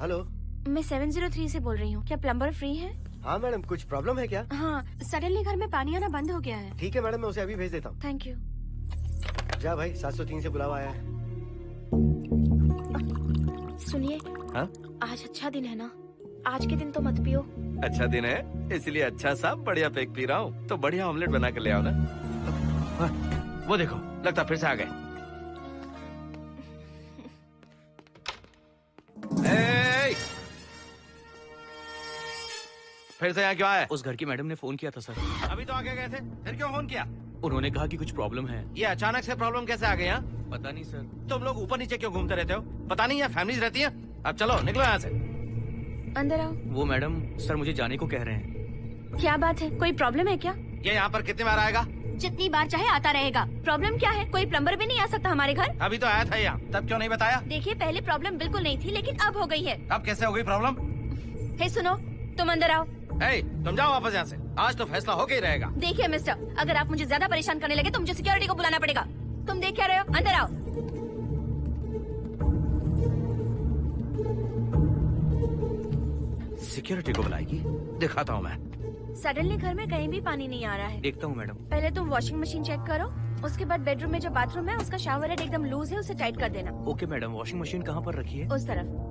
Hello, मैं 703 से बोल रही हूँ। क्या प्लम्बर फ्री है? हाँ मैडम, कुछ प्रॉब्लम है क्या? हाँ, सडनली घर में पानी आना बंद हो गया है। ठीक है मैडम, मैं उसे अभी भेज देता हूँ। Thank you. जा भाई, 703 से बुलावा आया है। सुनिए, हाँ? आज अच्छा दिन है ना, आज के दिन तो मत पियो। अच्छा दिन है, इसलिए अच्छा सा बढ़िया पैक पी रहा हूँ, तो बढ़िया ऑमलेट बना कर ले आओ ना। वो देखो, लगता फिर से आ गए। फिर से यहाँ क्यों आए? उस घर की मैडम ने फोन किया था सर। अभी तो आगे गए थे, फिर क्यों फोन किया? उन्होंने कहा कि कुछ प्रॉब्लम है। ये अचानक से प्रॉब्लम कैसे आ गई यहाँ? पता नहीं सर। तुम लोग ऊपर नीचे क्यों घूमते रहते हो? पता नहीं यहाँ फैमिलीज रहती हैं? अब चलो निकलो यहाँ से। अंदर आओ। वो मैडम सर मुझे जाने को कह रहे हैं। क्या बात है, कोई प्रॉब्लम है क्या? ये यहाँ पर कितनी बार आएगा? जितनी बार चाहे आता रहेगा। प्रॉब्लम क्या है? कोई प्लम्बर भी नहीं आ सकता हमारे घर? अभी तो आया था यहाँ, तब क्यों नहीं बताया? देखिए, पहले प्रॉब्लम बिल्कुल नहीं थी, लेकिन अब हो गई है। अब कैसे हो गई प्रॉब्लम? हे सुनो, तुम अंदर आओ। तुम जाओ वापस यहाँ से, आज तो फैसला होके ही रहेगा। देखिए मिस्टर, अगर आप मुझे ज्यादा परेशान करने लगे तो मुझे सिक्योरिटी को बुलाना पड़ेगा। तुम देख क्या रहे हो? अंदर आओ। सिक्योरिटी को बुलाएगी? दिखाता हूँ मैं। सडनली घर में कहीं भी पानी नहीं आ रहा है। देखता हूँ मैडम। पहले तुम वॉशिंग मशीन चेक करो, उसके बाद बेडरूम में जो बाथरूम है उसका शावर हेड एकदम लूज है, उसे टाइट कर देना। ओके मैडम, वॉशिंग मशीन कहाँ पर रखी है? उस तरफ।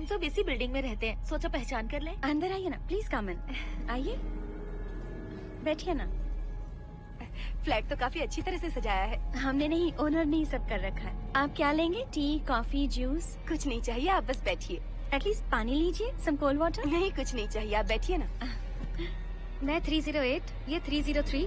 हम सब इसी बिल्डिंग में रहते हैं, सोचा पहचान कर ले। अंदर आइए ना, प्लीज कम इन। आइए, बैठिए ना। फ्लैट तो काफी अच्छी तरह से सजाया है। हमने नहीं, ओनर ने ही सब कर रखा है। आप क्या लेंगे? T, coffee, juice? कुछ नहीं चाहिए, आप बस बैठिए। एटलीस्ट पानी लीजिए, सम कोल्ड वाटर। नहीं, कुछ नहीं चाहिए, आप बैठिए ना। मैं 308, ये 303,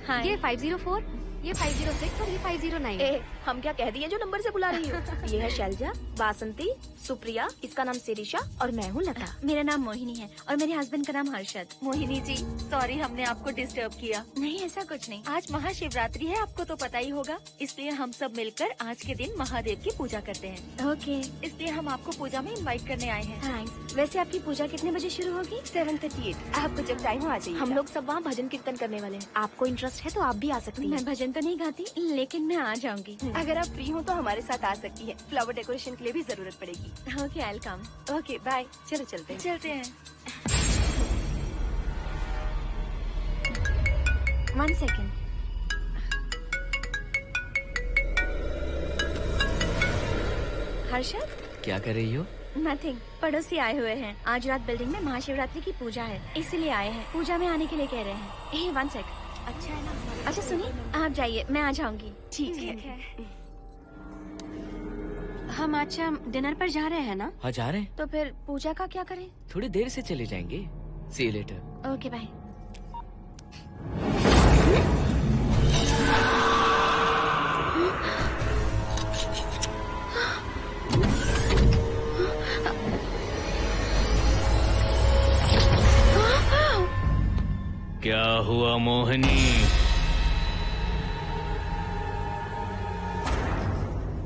हाँ, ये 504, ये 506 और ये 509। ए, हम क्या कह दिए जो नंबर से बुला रही हो? ये है शैलजा, बासंती, सुप्रिया, इसका नाम शिरीषा और मैं हूँ लता। मेरा नाम मोहिनी है और मेरे हस्बैंड का नाम हर्षद। मोहिनी जी, सॉरी हमने आपको डिस्टर्ब किया। नहीं, ऐसा कुछ नहीं। आज महाशिवरात्रि है, आपको तो पता ही होगा, इसलिए हम सब मिलकर आज के दिन महादेव की पूजा करते हैं। ओके, इसलिए हम आपको पूजा में इनवाइट करने आए हैं। थैंक्स। वैसे आपकी पूजा कितने बजे शुरू होगी? 7:38। आपको जब टाइम हो आ जाइए। हम लोग सब वहाँ भजन कीर्तन करने वाले हैं। आपको इंटरेस्ट है तो आप भी आ सकती हैं। मैं भजन तो नहीं गाती, लेकिन मैं आ जाऊंगी। अगर आप फ्री हो तो हमारे साथ आ सकती है। फ्लावर डेकोरेशन के लिए भी जरूरत पड़ेगी। Okay, I will come. Okay, bye. चलो चलते हैं। चलते हैं। 1 सेकेंड। हर्षद, क्या कर रही हो? नथिंग। पड़ोसी आए हुए हैं। आज रात बिल्डिंग में महाशिवरात्रि की पूजा है, इसीलिए आए हैं। पूजा में आने के लिए कह रहे हैं। 1 सेकेंड। अच्छा है ना? अच्छा सुनिए, आप जाइए, मैं आ जाऊंगी। ठीक है। हम अच्छा डिनर पर जा रहे हैं ना? हाँ, जा रहे हैं। तो फिर पूजा का क्या करें? थोड़ी देर से चले जाएंगे। See you later. Okay, bye. क्या हुआ मोहिनी?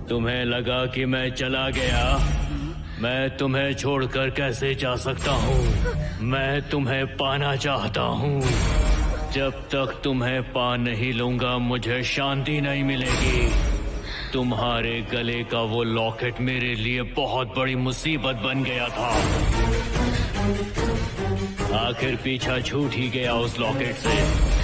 तुम्हें लगा कि मैं चला गया? मैं तुम्हें छोड़कर कैसे जा सकता हूँ? मैं तुम्हें पाना चाहता हूँ। जब तक तुम्हें पा नहीं लूंगा मुझे शांति नहीं मिलेगी। तुम्हारे गले का वो लॉकेट मेरे लिए बहुत बड़ी मुसीबत बन गया था। आखिर पीछा छूट ही गया उस लॉकेट से।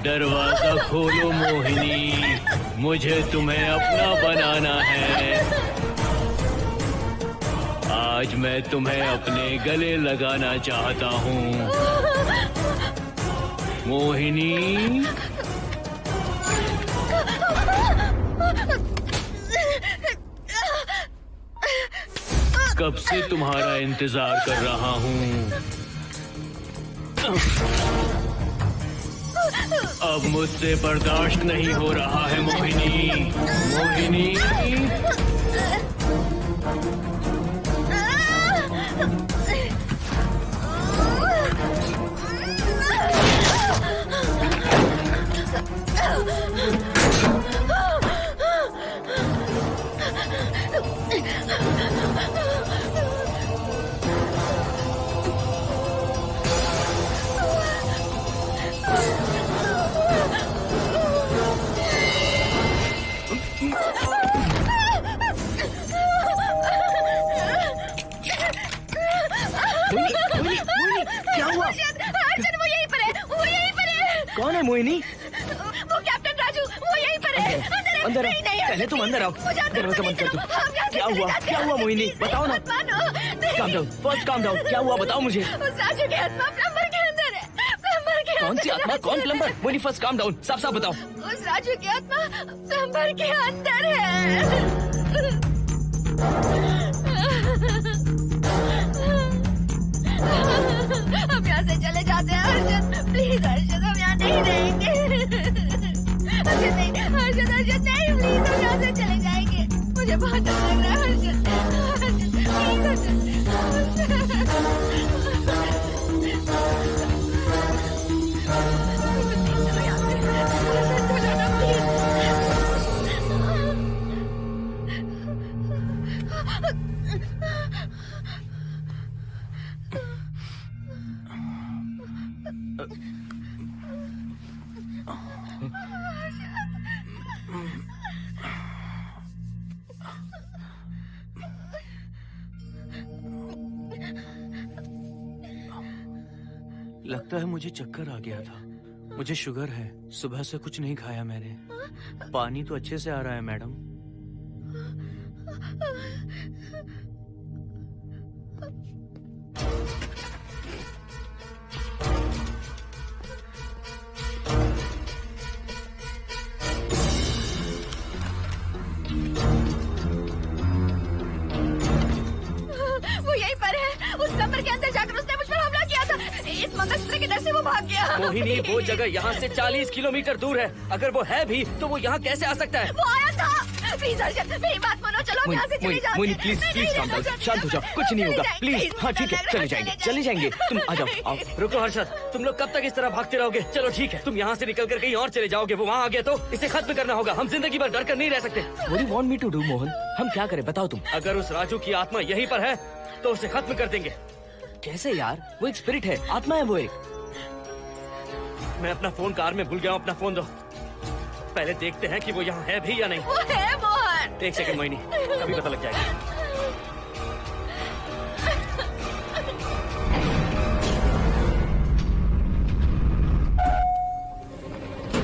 दरवाजा खोलो मोहिनी, मुझे तुम्हें अपना बनाना है। आज मैं तुम्हें अपने गले लगाना चाहता हूँ मोहिनी। कब से तुम्हारा इंतजार कर रहा हूँ। अब मुझसे बर्दाश्त नहीं हो रहा है मोहिनी। मोहिनी, कौन है मोहिनी? वो कैप्टन राजू, वो यहीं पर है। अंदर नहीं, नहीं, पहले तुम अंदर आओ। दरवाजा बंद कर दो। क्या हुआ? क्या हुआ मोहिनी? बताओ ना। Calm down, first calm down. क्या हुआ बताओ मुझे। उस राजू की आत्मा प्लम्बर के अंदर है। प्लम्बर के कौन सी आत्मा? कौन plumber? Mohini first calm down, साफ साफ बताओ। उस राजू की आत्मा प्लम्बर के अंदर है। हम यहाँ से चले जाते हैं अर्जुन, प्लीज अर्जुन, हम यहाँ नहीं रहेंगे। अर्जुन नहीं, अर्जुन अर्जुन मुझे बहुत डर लग रहा है हर्षद। लगता है मुझे चक्कर आ गया था। मुझे शुगर है, सुबह से कुछ नहीं खाया मैंने। पानी तो अच्छे से आ रहा है मैडम। वो यहीं पर है। उस कमरे के अंदर जाकर उसने मुझ पर हमला किया था। इस मंगलसूत्र के डर से वो भाग गया। मोहिनी, वो जगह यहाँ से 40 किलोमीटर दूर है। अगर वो है भी तो वो यहाँ कैसे आ सकता है? वो आया था। प्लीज हर्षद, मेरी बात मानो, चलो हम यहाँ से चले जाते मोहिनी हैं। प्लीज नहीं, प्लीज नहीं काम रहना डाउन, चाहती। शांत हो जाओ, कुछ नहीं होगा प्लीज। हाँ ठीक है, चले जाएंगे तुम आ जाओ। आओ, रुको हर्षद, तुम लोग कब तक इस तरह भागते रहोगे? चलो ठीक है, तुम यहाँ से निकल कर कहीं और चले जाओगे। वो वहाँ आ गया तो इसे खत्म करना होगा। हम जिंदगी भर डर कर नहीं रह सकते। What do you want me to do, Mohan? हम क्या करें बताओ तुम। अगर उस राजू की आत्मा यहीं पर है तो उसे खत्म कर देंगे। कैसे यार? वो एक स्पिरिट है, आत्मा है वो एक। मैं अपना फोन कार में भूल गया हूँ, अपना फोन दो। पहले देखते हैं कि वो यहाँ है भी या नहीं। वो है मोहन। एक सेकंड मोहिनी, अभी पता लग जाएगा।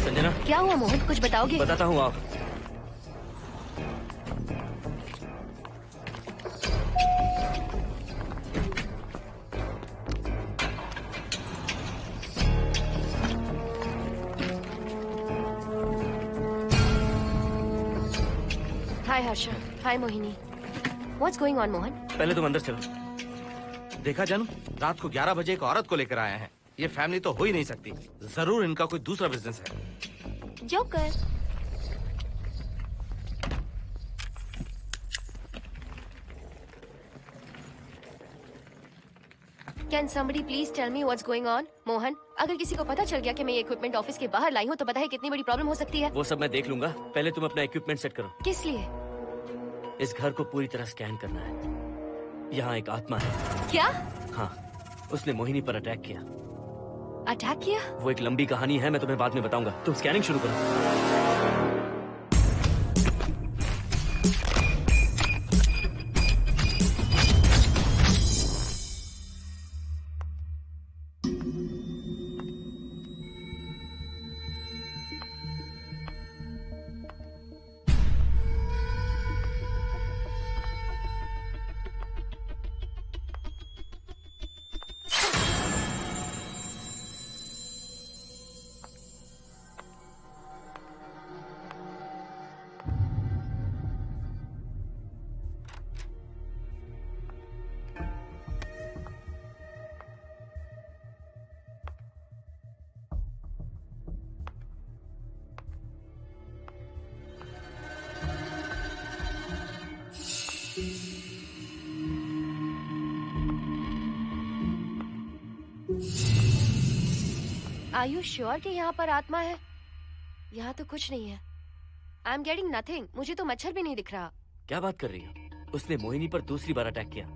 संजना, क्या हुआ मोहन, कुछ बताओगे? बताता हूँ आप। हाय हर्षा, हाय Mohini. What's going on, Mohan? पहले तुम अंदर चलो। देखा जानू, रात को 11 बजे एक औरत को लेकर आया है। ये फैमिली तो हो ही नहीं सकती। जरूर इनका कोई दूसरा बिजनेस है। Joker. Can somebody please tell me what's going on? Mohan, अगर किसी को पता चल गया कि मैं ये इक्विपमेंट ऑफिस के बाहर लाई हूँ तो पता है कितनी बड़ी प्रॉब्लम हो सकती है। वो सब मैं देख लूंगा, पहले तुम अपना इक्विपमेंट सेट करो। किस लिए? इस घर को पूरी तरह स्कैन करना है। यहाँ एक आत्मा है। क्या? हाँ, उसने मोहिनी पर अटैक किया। अटैक किया? वो एक लंबी कहानी है, मैं तुम्हें बाद में बताऊंगा। तुम स्कैनिंग शुरू करो। Are you sure कि यहाँ पर आत्मा है? यहाँ तो कुछ नहीं है। I'm getting nothing. मुझे तो मच्छर भी नहीं दिख रहा। क्या बात कर रही हो? उसने मोहिनी पर दूसरी बार अटैक किया।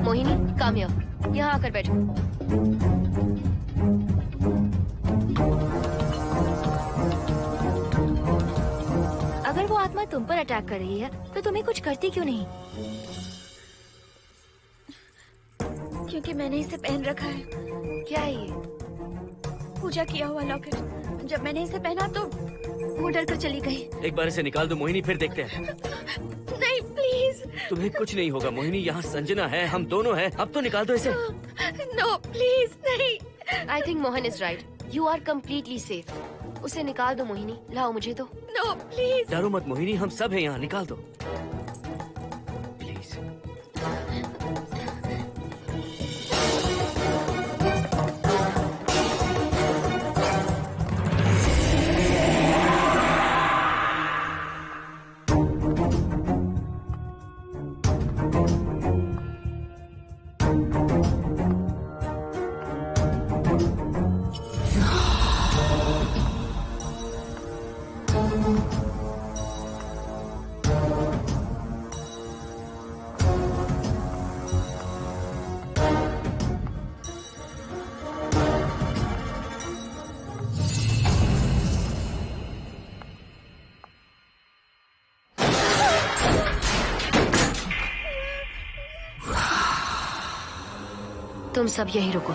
Mohini, come here. यहाँ आकर बैठो। अगर वो आत्मा तुम पर अटैक कर रही है तो तुम्हें कुछ करती क्यों नहीं? क्योंकि मैंने इसे पहन रखा है। क्या है ये? पूजा किया हुआ लॉकेट। जब मैंने इसे पहना तो वो डर कर चली गई। एक बार इसे निकाल दो मोहिनी, फिर देखते हैं। नहीं प्लीज। तुम्हें कुछ नहीं होगा मोहिनी, यहाँ संजना है, हम दोनों हैं। अब तो निकाल दो इसे। नो प्लीज नहीं। I think Mohan is right. You are completely safe. उसे निकाल दो मोहिनी, लाओ मुझे तो। No please. डरो मत मोहिनी, हम सब हैं यहाँ, निकाल दो प्लीज। तुम सब यही रुको।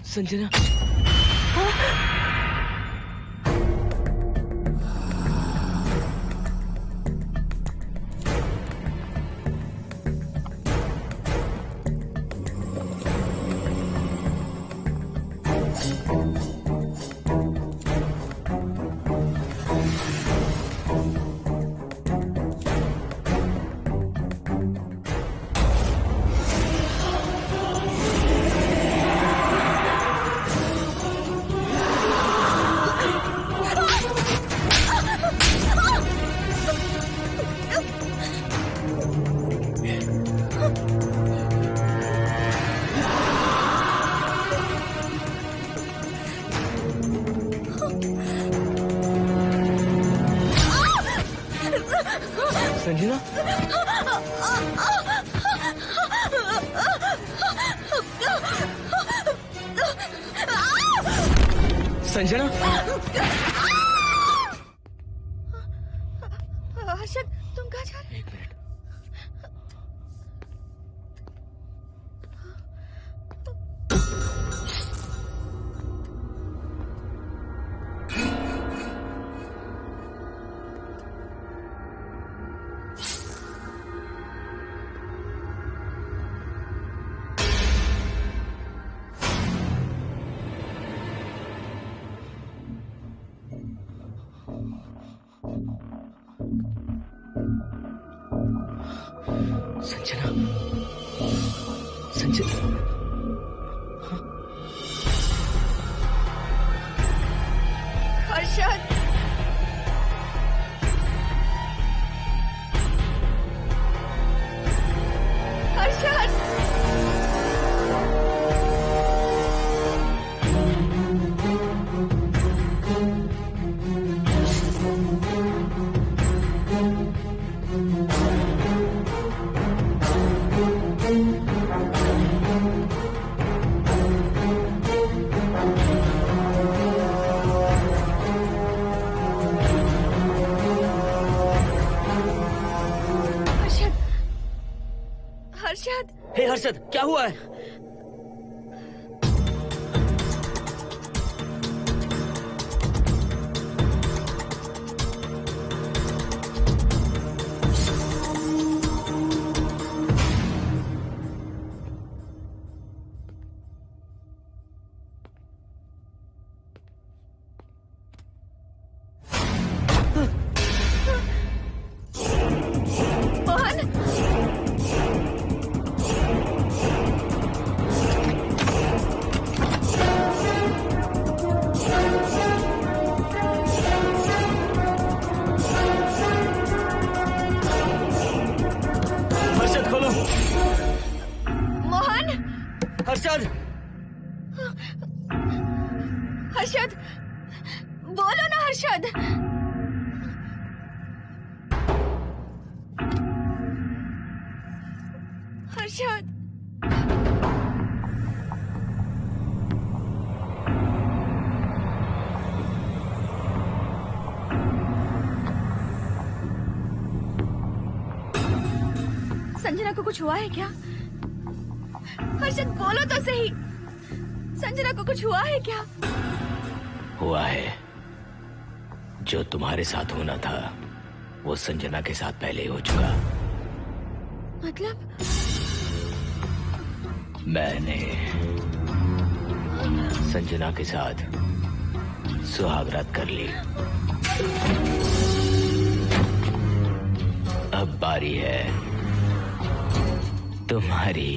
संजना, संजना, हर्षद, तुम कहाँ जा रहे हो? एक मिनट। संजना, संजना, हर्षद, हर्षद, हर्षद। हे हर्षद, क्या हुआ है? हर्षद, हर्षद, बोलो ना हर्षद। हर्षद, संजना को कुछ हुआ है क्या? हर्षद, बोलो तो सही। संजना को कुछ हुआ है क्या? हुआ है। जो तुम्हारे साथ होना था वो संजना के साथ पहले ही हो चुका। मतलब? मैंने संजना के साथ सुहागरात कर ली। अब बारी है तुम्हारी।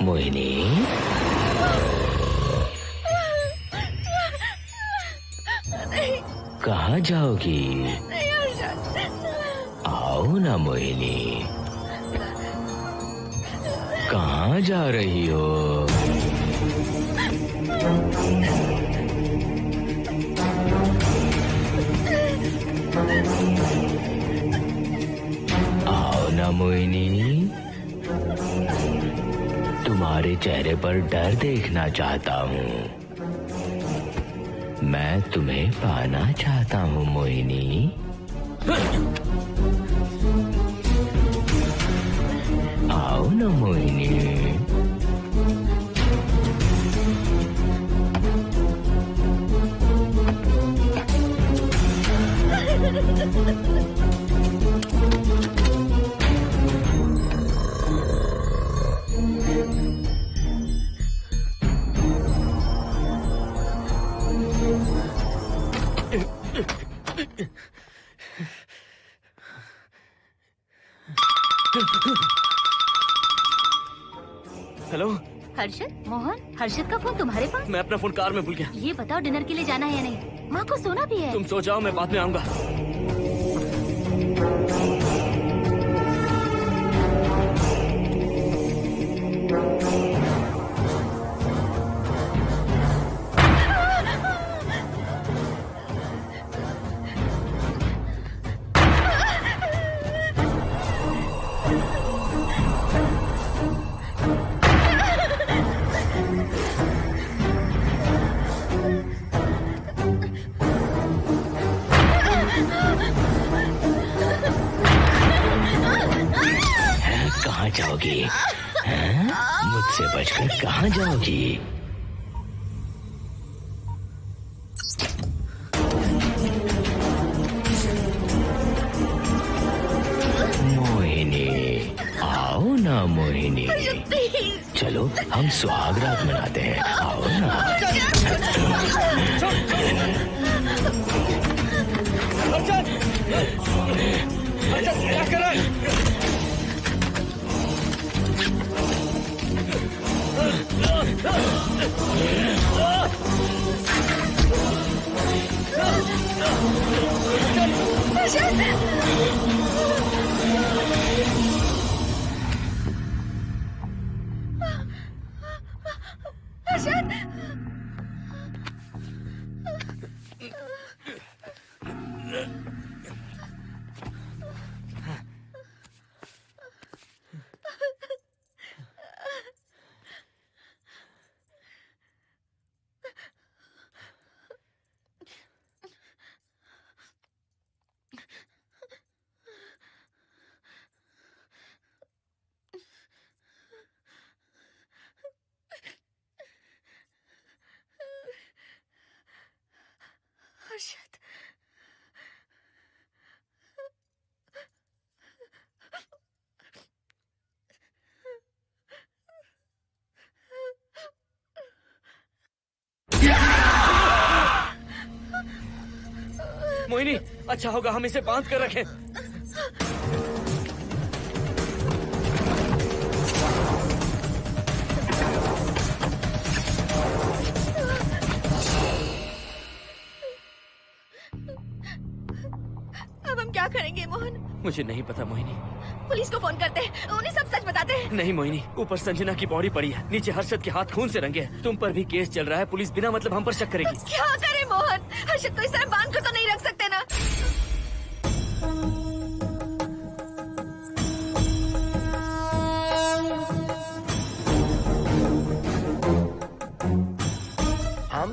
मोहिनी, कहाँ जाओगी? आओ ना मोहिनी, कहाँ जा रही हो? आओ ना मोहिनी, तुम्हारे चेहरे पर डर देखना चाहता हूँ। मैं तुम्हें पाना चाहता हूँ मोहिनी। आओ ना मोहिनी। हेलो हर्षद, मोहन, हर्षद का फोन तुम्हारे पास? मैं अपना फोन कार में भूल गया। ये बताओ डिनर के लिए जाना है या नहीं? माँ को सोना भी है। तुम सो जाओ, मैं बाद में आऊंगा। कहाँ जाओगी? मुझसे बचकर कहाँ जाओगी? मोहिनी, आओ ना मोहिनी। चलो हम सुहागरात मनाते हैं, आओ ना। क्या कर रहा है? हर्षद, मोहिनी, अच्छा होगा हम इसे बांध कर रखें। अब हम क्या करेंगे मोहन? मुझे नहीं पता मोहिनी। पुलिस को फोन करते हैं, उन्हें सब सच बताते हैं। नहीं मोहिनी, ऊपर संजना की बॉडी पड़ी है, नीचे हर्षद के हाथ खून से रंगे हैं। तुम पर भी केस चल रहा है, पुलिस बिना मतलब हम पर शक करेगी। तो क्या करे मोहन? हर्षद को इस तरह बांध कर तो नहीं रख सकते ना।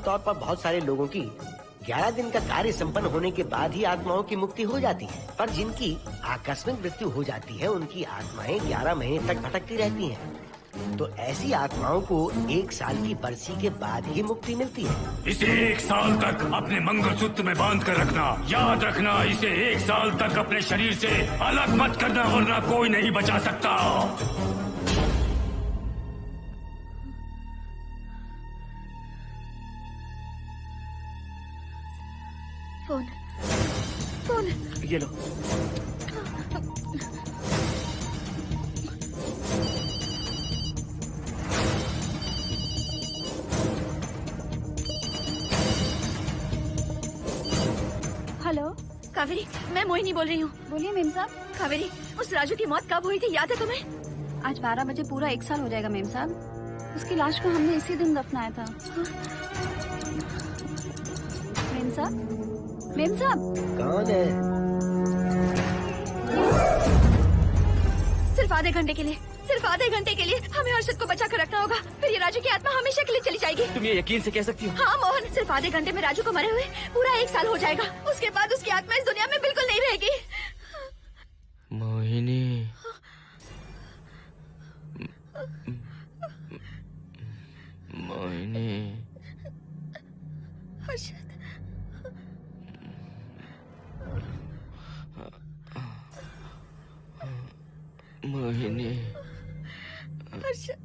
आमतौर पर बहुत सारे लोगों की 11 दिन का कार्य संपन्न होने के बाद ही आत्माओं की मुक्ति हो जाती है, पर जिनकी आकस्मिक मृत्यु हो जाती है उनकी आत्माएं 11 महीने तक भटकती रहती हैं। तो ऐसी आत्माओं को 1 साल की बरसी के बाद ही मुक्ति मिलती है। इसे 1 साल तक अपने मंगलसूत्र में बांध कर रखना। याद रखना, इसे 1 साल तक अपने शरीर से अलग मत करना, वरना कोई नहीं बचा सकता। फोन ये लो। हेलो कावेरी, मैं मोहिनी बोल रही हूँ। बोलिए मेम साहब। कावेरी, उस राजू की मौत कब हुई थी, याद है तुम्हें? आज 12 बजे पूरा 1 साल हो जाएगा मेम साहब। उसकी लाश को हमने इसी दिन दफनाया था। मेम साहब, मेम साहब। कौन है? सिर्फ आधे घंटे के लिए, सिर्फ आधे घंटे के लिए हमें हर्षद को बचा कर रखना होगा, फिर ये राजू की आत्मा हमेशा के लिए चली जाएगी। तुम ये यकीन से कह सकती हो? हाँ मोहन, सिर्फ आधे घंटे में राजू को मरे हुए पूरा 1 साल हो जाएगा। उसके बाद उसकी आत्मा इस दुनिया में बिल्कुल नहीं रहेगी। मोहिनी, मोहिनी, हर्षद, मोहिनी, हर्षद,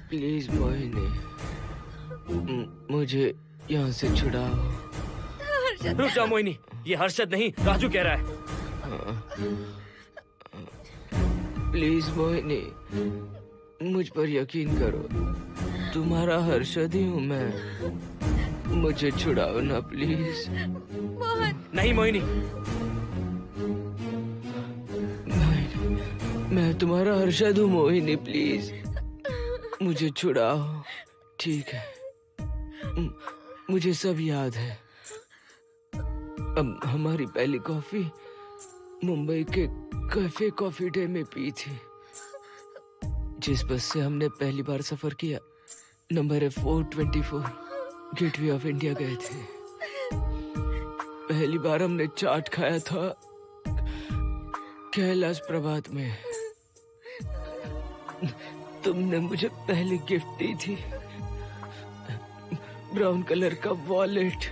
प्लीज मोहिनी, मुझे यहाँ से छुड़ाओ। हर्षद। रुक जाओ मोहिनी, ये हर्षद नहीं राजू कह रहा है। प्लीज मोहिनी, मुझ पर यकीन करो, तुम्हारा हर्षद ही हूँ मैं। मुझे छुड़ाओ ना प्लीज। मोहन। नहीं मोहिनी, मैं तुम्हारा हर्षद हूँ मोहिनी, प्लीज मुझे छुड़ाओ। ठीक है, मुझे सब याद है। अब हमारी पहली कॉफी मुंबई के कैफे कॉफी डे में पी थी। जिस बस से हमने पहली बार सफर किया, नंबर है 424, गेटवे ऑफ इंडिया गए थे। पहली बार हमने चाट खाया था कैलाश प्रभात में। तुमने मुझे पहली गिफ्ट दी थी, ब्राउन कलर का वॉलेट।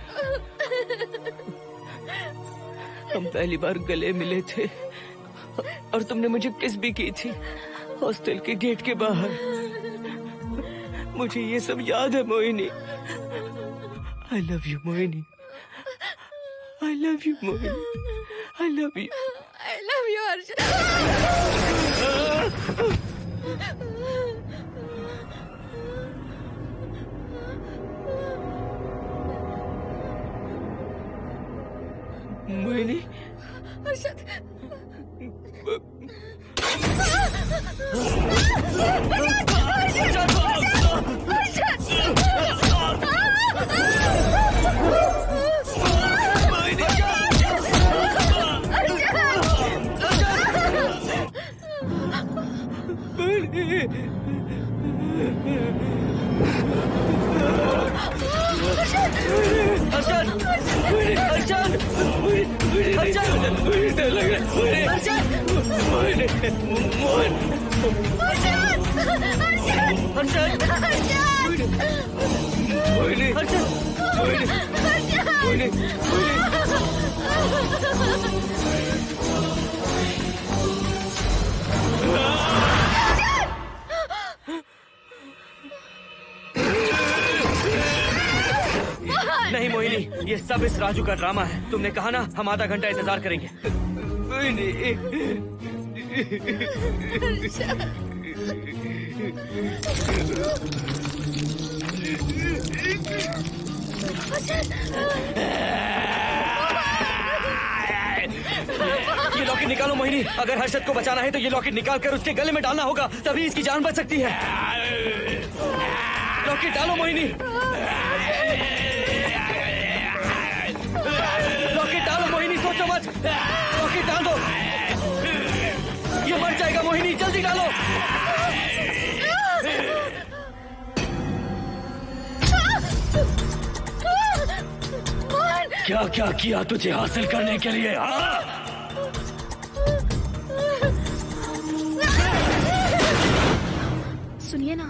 हम पहली बार गले मिले थे और तुमने मुझे किस भी की थी हॉस्टल के गेट के बाहर। मुझे ये सब याद है Mohini. I love you Mohini, I love you Mohini, I love you, I love you Harshad. Mohini, Harshad, नहीं मोहिनी, ये सब इस राजू का ड्रामा है। तुमने कहा ना हम आधा घंटा इंतजार करेंगे। ये लॉकेट निकालो मोहिनी। अगर हर्षद को बचाना है तो ये लॉकेट निकाल कर उसके गले में डालना होगा, तभी इसकी जान बच सकती है। लॉकेट डालो मोहिनी, लॉकेट डालो मोहिनी, सोचो मत। लॉकेट डाल दो, ये मर जाएगा मोहिनी। मोहिनी जल्दी डालो। क्या क्या किया तुझे हासिल करने के लिए? सुनिए ना,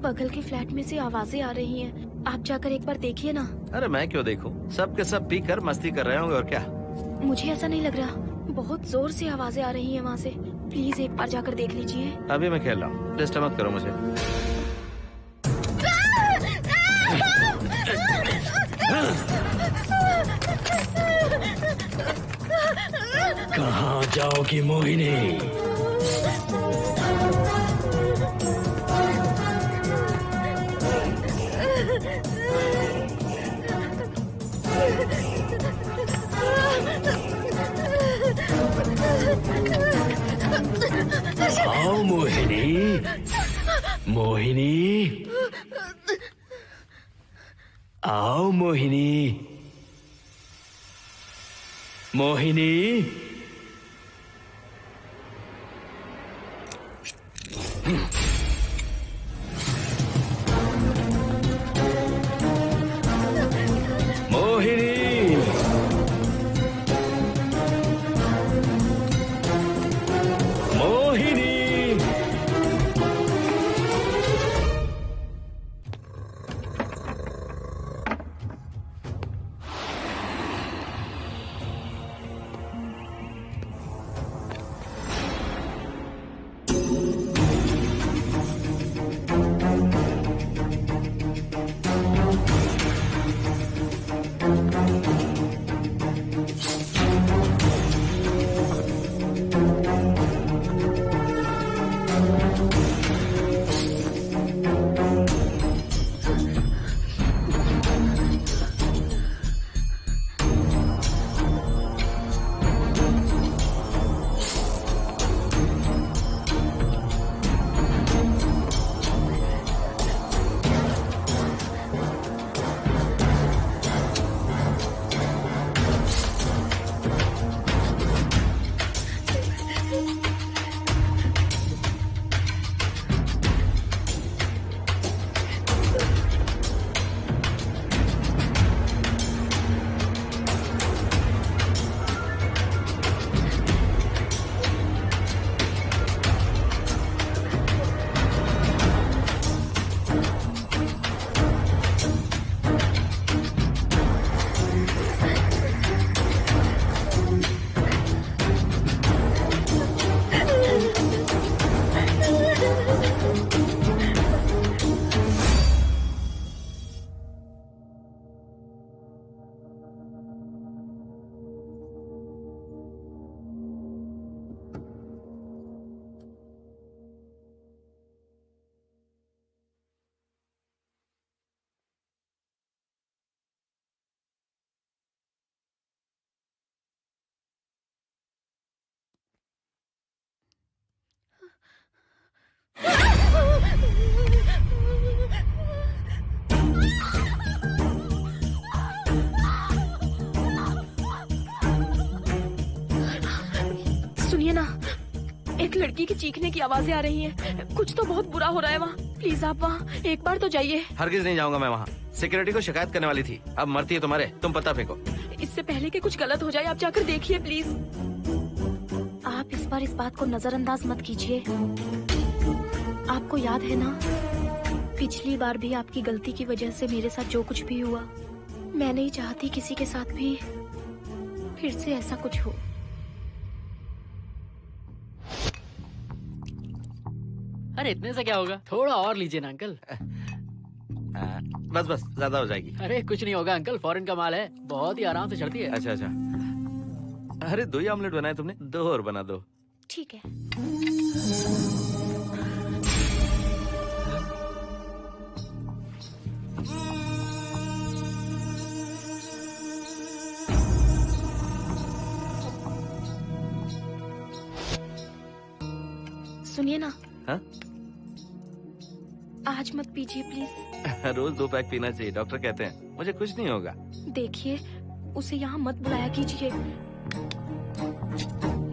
बगल के फ्लैट में से आवाजें आ रही हैं। आप जाकर एक बार देखिए ना। अरे मैं क्यों देखूं? सब के सब पीकर मस्ती कर रहे होंगे और क्या। मुझे ऐसा नहीं लग रहा, बहुत जोर से आवाजें आ रही हैं वहाँ से। प्लीज एक बार जाकर देख लीजिए। अभी मैं खेल रहा हूँ, डिस्टर्ब मत करो मुझे। कहाँ जाओगी मोहिनी? आओ मोहिनी, मोहिनी, आओ मोहिनी, मोहिनी। सुनिए ना, एक लड़की की चीखने की आवाजें आ रही हैं। कुछ तो बहुत बुरा हो रहा है वहाँ। प्लीज आप वहाँ एक बार तो जाइए। हरगिज नहीं जाऊंगा मैं वहाँ। सिक्योरिटी को शिकायत करने वाली थी, अब मरती है तुम्हारे। तुम पता फेंको। इससे पहले कि कुछ गलत हो जाए, आप जाकर देखिए प्लीज। आप इस बार इस बात को नजरअंदाज मत कीजिए। आपको याद है ना, पिछली बार भी आपकी गलती की वजह से मेरे साथ जो कुछ भी हुआ, मैं नहीं चाहती किसी के साथ भी फिर से ऐसा कुछ हो। अरे इतने से क्या होगा, थोड़ा और लीजिए ना अंकल। बस बस, ज्यादा हो जाएगी। अरे कुछ नहीं होगा अंकल, फॉरेन का माल है, बहुत ही आराम से चढ़ती है। अच्छा अच्छा। अरे 2 ही ऑमलेट बनाए तुमने, 2 और बना दो। ठीक है। सुनिए ना। हाँ? आज मत पीजिए प्लीज। रोज 2 पैक पीना चाहिए, डॉक्टर कहते हैं। मुझे कुछ नहीं होगा। देखिए, उसे यहाँ मत बुलाया कीजिए,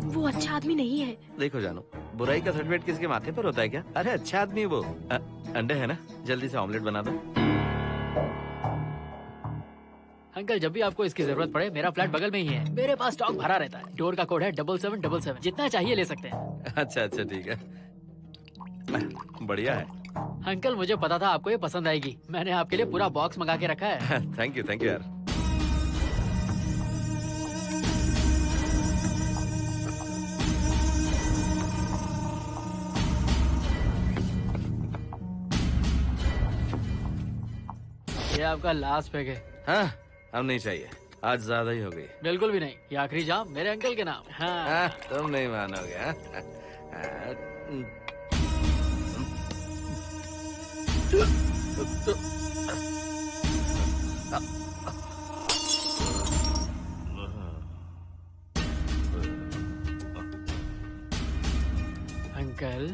वो अच्छा आदमी नहीं है। देखो जानू, बुराई का सर्टिफिकेट किसके माथे पर होता है क्या? अरे अच्छा आदमी है वो। अंडे है ना? जल्दी से ऑमलेट बना दो। अंकल जब भी आपको इसकी जरूरत पड़े मेरा फ्लैट बगल में ही है। मेरे पास स्टॉक भरा रहता है। डोर का कोड है 7777। जितना चाहिए ले सकते हैं। अच्छा अच्छा ठीक है, बढ़िया है। अंकल मुझे पता था आपको ये पसंद आएगी। मैंने आपके लिए पूरा बॉक्स मंगा के रखा है। थैंक यू यार। ये आपका लास्ट पैक है। हाँ अब नहीं चाहिए, आज ज्यादा ही हो गई। बिल्कुल भी नहीं, ये आखिरी जाम मेरे अंकल के नाम। हाँ। तुम नहीं मानोगे। Uncle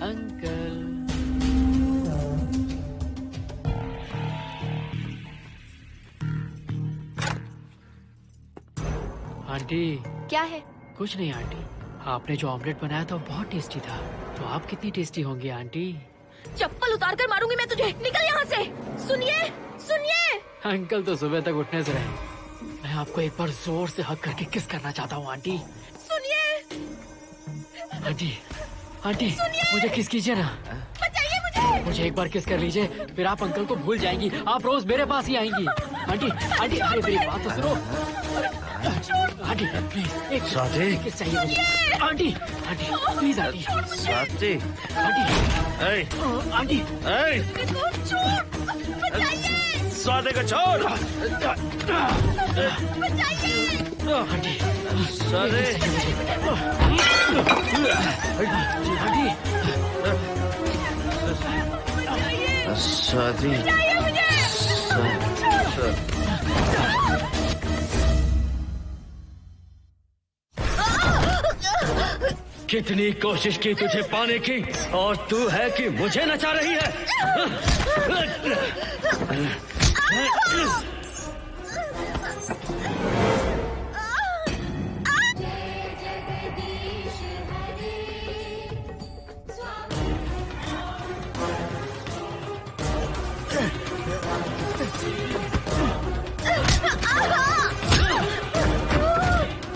uncle aunty. क्या है? कुछ नहीं आंटी, आपने जो ऑमलेट बनाया था वो बहुत टेस्टी था। तो आप कितनी टेस्टी होंगी आंटी? चप्पल उतार कर मारूंगी मैं तुझे। निकल यहाँ से। सुनिए सुनिए। अंकल तो सुबह तक उठने से रहे। मैं आपको एक बार जोर से हक करके किस करना चाहता हूँ आंटी। सुनिए आंटी आंटी मुझे किस कीजिए ना। बचाइए मुझे। मुझे एक बार किस कर लीजिए, फिर आप अंकल को भूल जाएंगी। आप रोज मेरे पास ही आएंगी। आंटी आंटी अरे मेरी बात तो सुनो। आंटी प्लीज एक किस चाहिए मुझे। Aunty aunty please aunty. Swati aunty aunty Swati को छोड़। आंटी स्वाति स्वाति कितनी कोशिश की तुझे पाने की और तू है कि मुझे नचा रही है।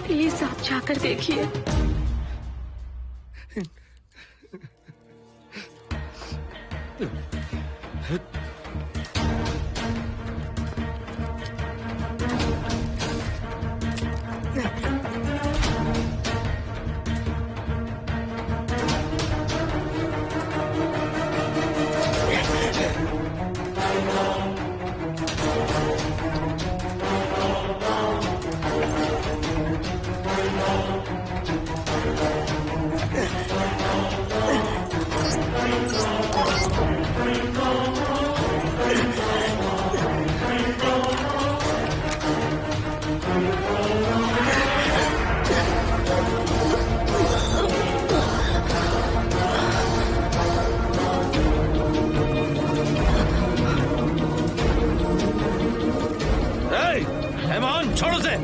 प्लीज आप जाकर देखिए। छोड़ो से।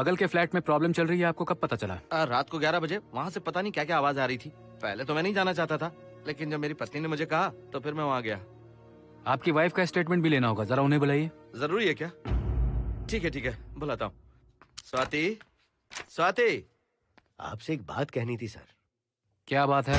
बगल के फ्लैट में प्रॉब्लम चल रही है, आपको कब पता चला? रात को 11 बजे वहाँ से पता नहीं क्या क्या आवाज आ रही थी। पहले तो मैं नहीं जाना चाहता था, लेकिन जब मेरी पत्नी ने मुझे कहा तो फिर मैं वहाँ गया। आपकी वाइफ का स्टेटमेंट भी लेना होगा, जरा उन्हें बुलाइए। जरूरी है क्या? ठीक है, बुलाता हूँ। स्वाति, स्वाति, आपसे एक बात कहनी थी सर। क्या बात है?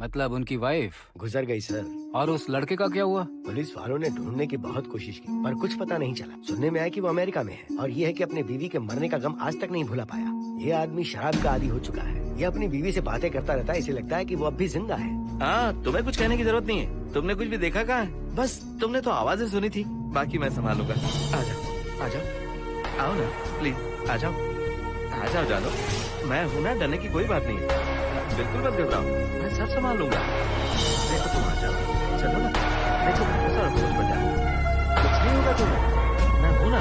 मतलब उनकी वाइफ गुजर गई सर। और उस लड़के का क्या हुआ? पुलिस वालों ने ढूंढने की बहुत कोशिश की पर कुछ पता नहीं चला। सुनने में आया कि वो अमेरिका में है और ये है कि अपने बीवी के मरने का गम आज तक नहीं भुला पाया। ये आदमी शराब का आदी हो चुका है। ये अपनी बीवी से बातें करता रहता है, इसे लगता है कि वो अब भी जिंदा है। हाँ, तुम्हें कुछ कहने की जरूरत नहीं है। तुमने कुछ भी देखा कहाँ है? बस तुमने तो आवाजें सुनी थी, बाकी मैं संभालूंगा। आ जाओ, आओ ना प्लीज, आ जाओ जानो। मैं हूँ ना, डरने की कोई बात नहीं है। बिल्कुल मत घबराओ, मैं सब संभाल लूंगा। देखो तुम आ जाओ, चलो ना। देखो सारा कुछ बचा, कुछ नहीं होगा तुम्हें, मैं हूँ ना।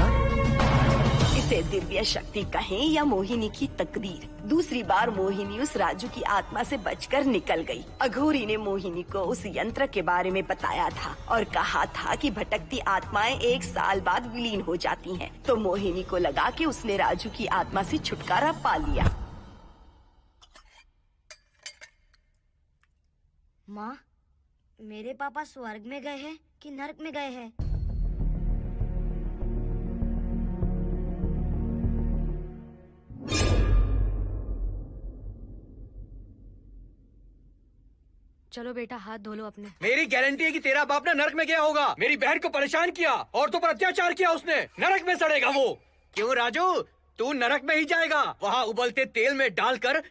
इसे दिव्य शक्ति कहें या मोहिनी की तकदीर, दूसरी बार मोहिनी उस राजू की आत्मा से बचकर निकल गई। अघोरी ने मोहिनी को उस यंत्र के बारे में बताया था और कहा था कि भटकती आत्माएं 1 साल बाद विलीन हो जाती हैं। तो मोहिनी को लगा कि उसने राजू की आत्मा से छुटकारा पा लिया। माँ, मेरे पापा स्वर्ग में गए हैं कि नरक में गए हैं? चलो बेटा, हाथ धो लो अपने। मेरी गारंटी है कि तेरा बाप ना नरक में गया होगा। मेरी बहन को परेशान किया, औरतों पर अत्याचार किया उसने। नरक में सड़ेगा वो। क्यों राजू, तू नरक में ही जाएगा। वहाँ उबलते तेल में डालकर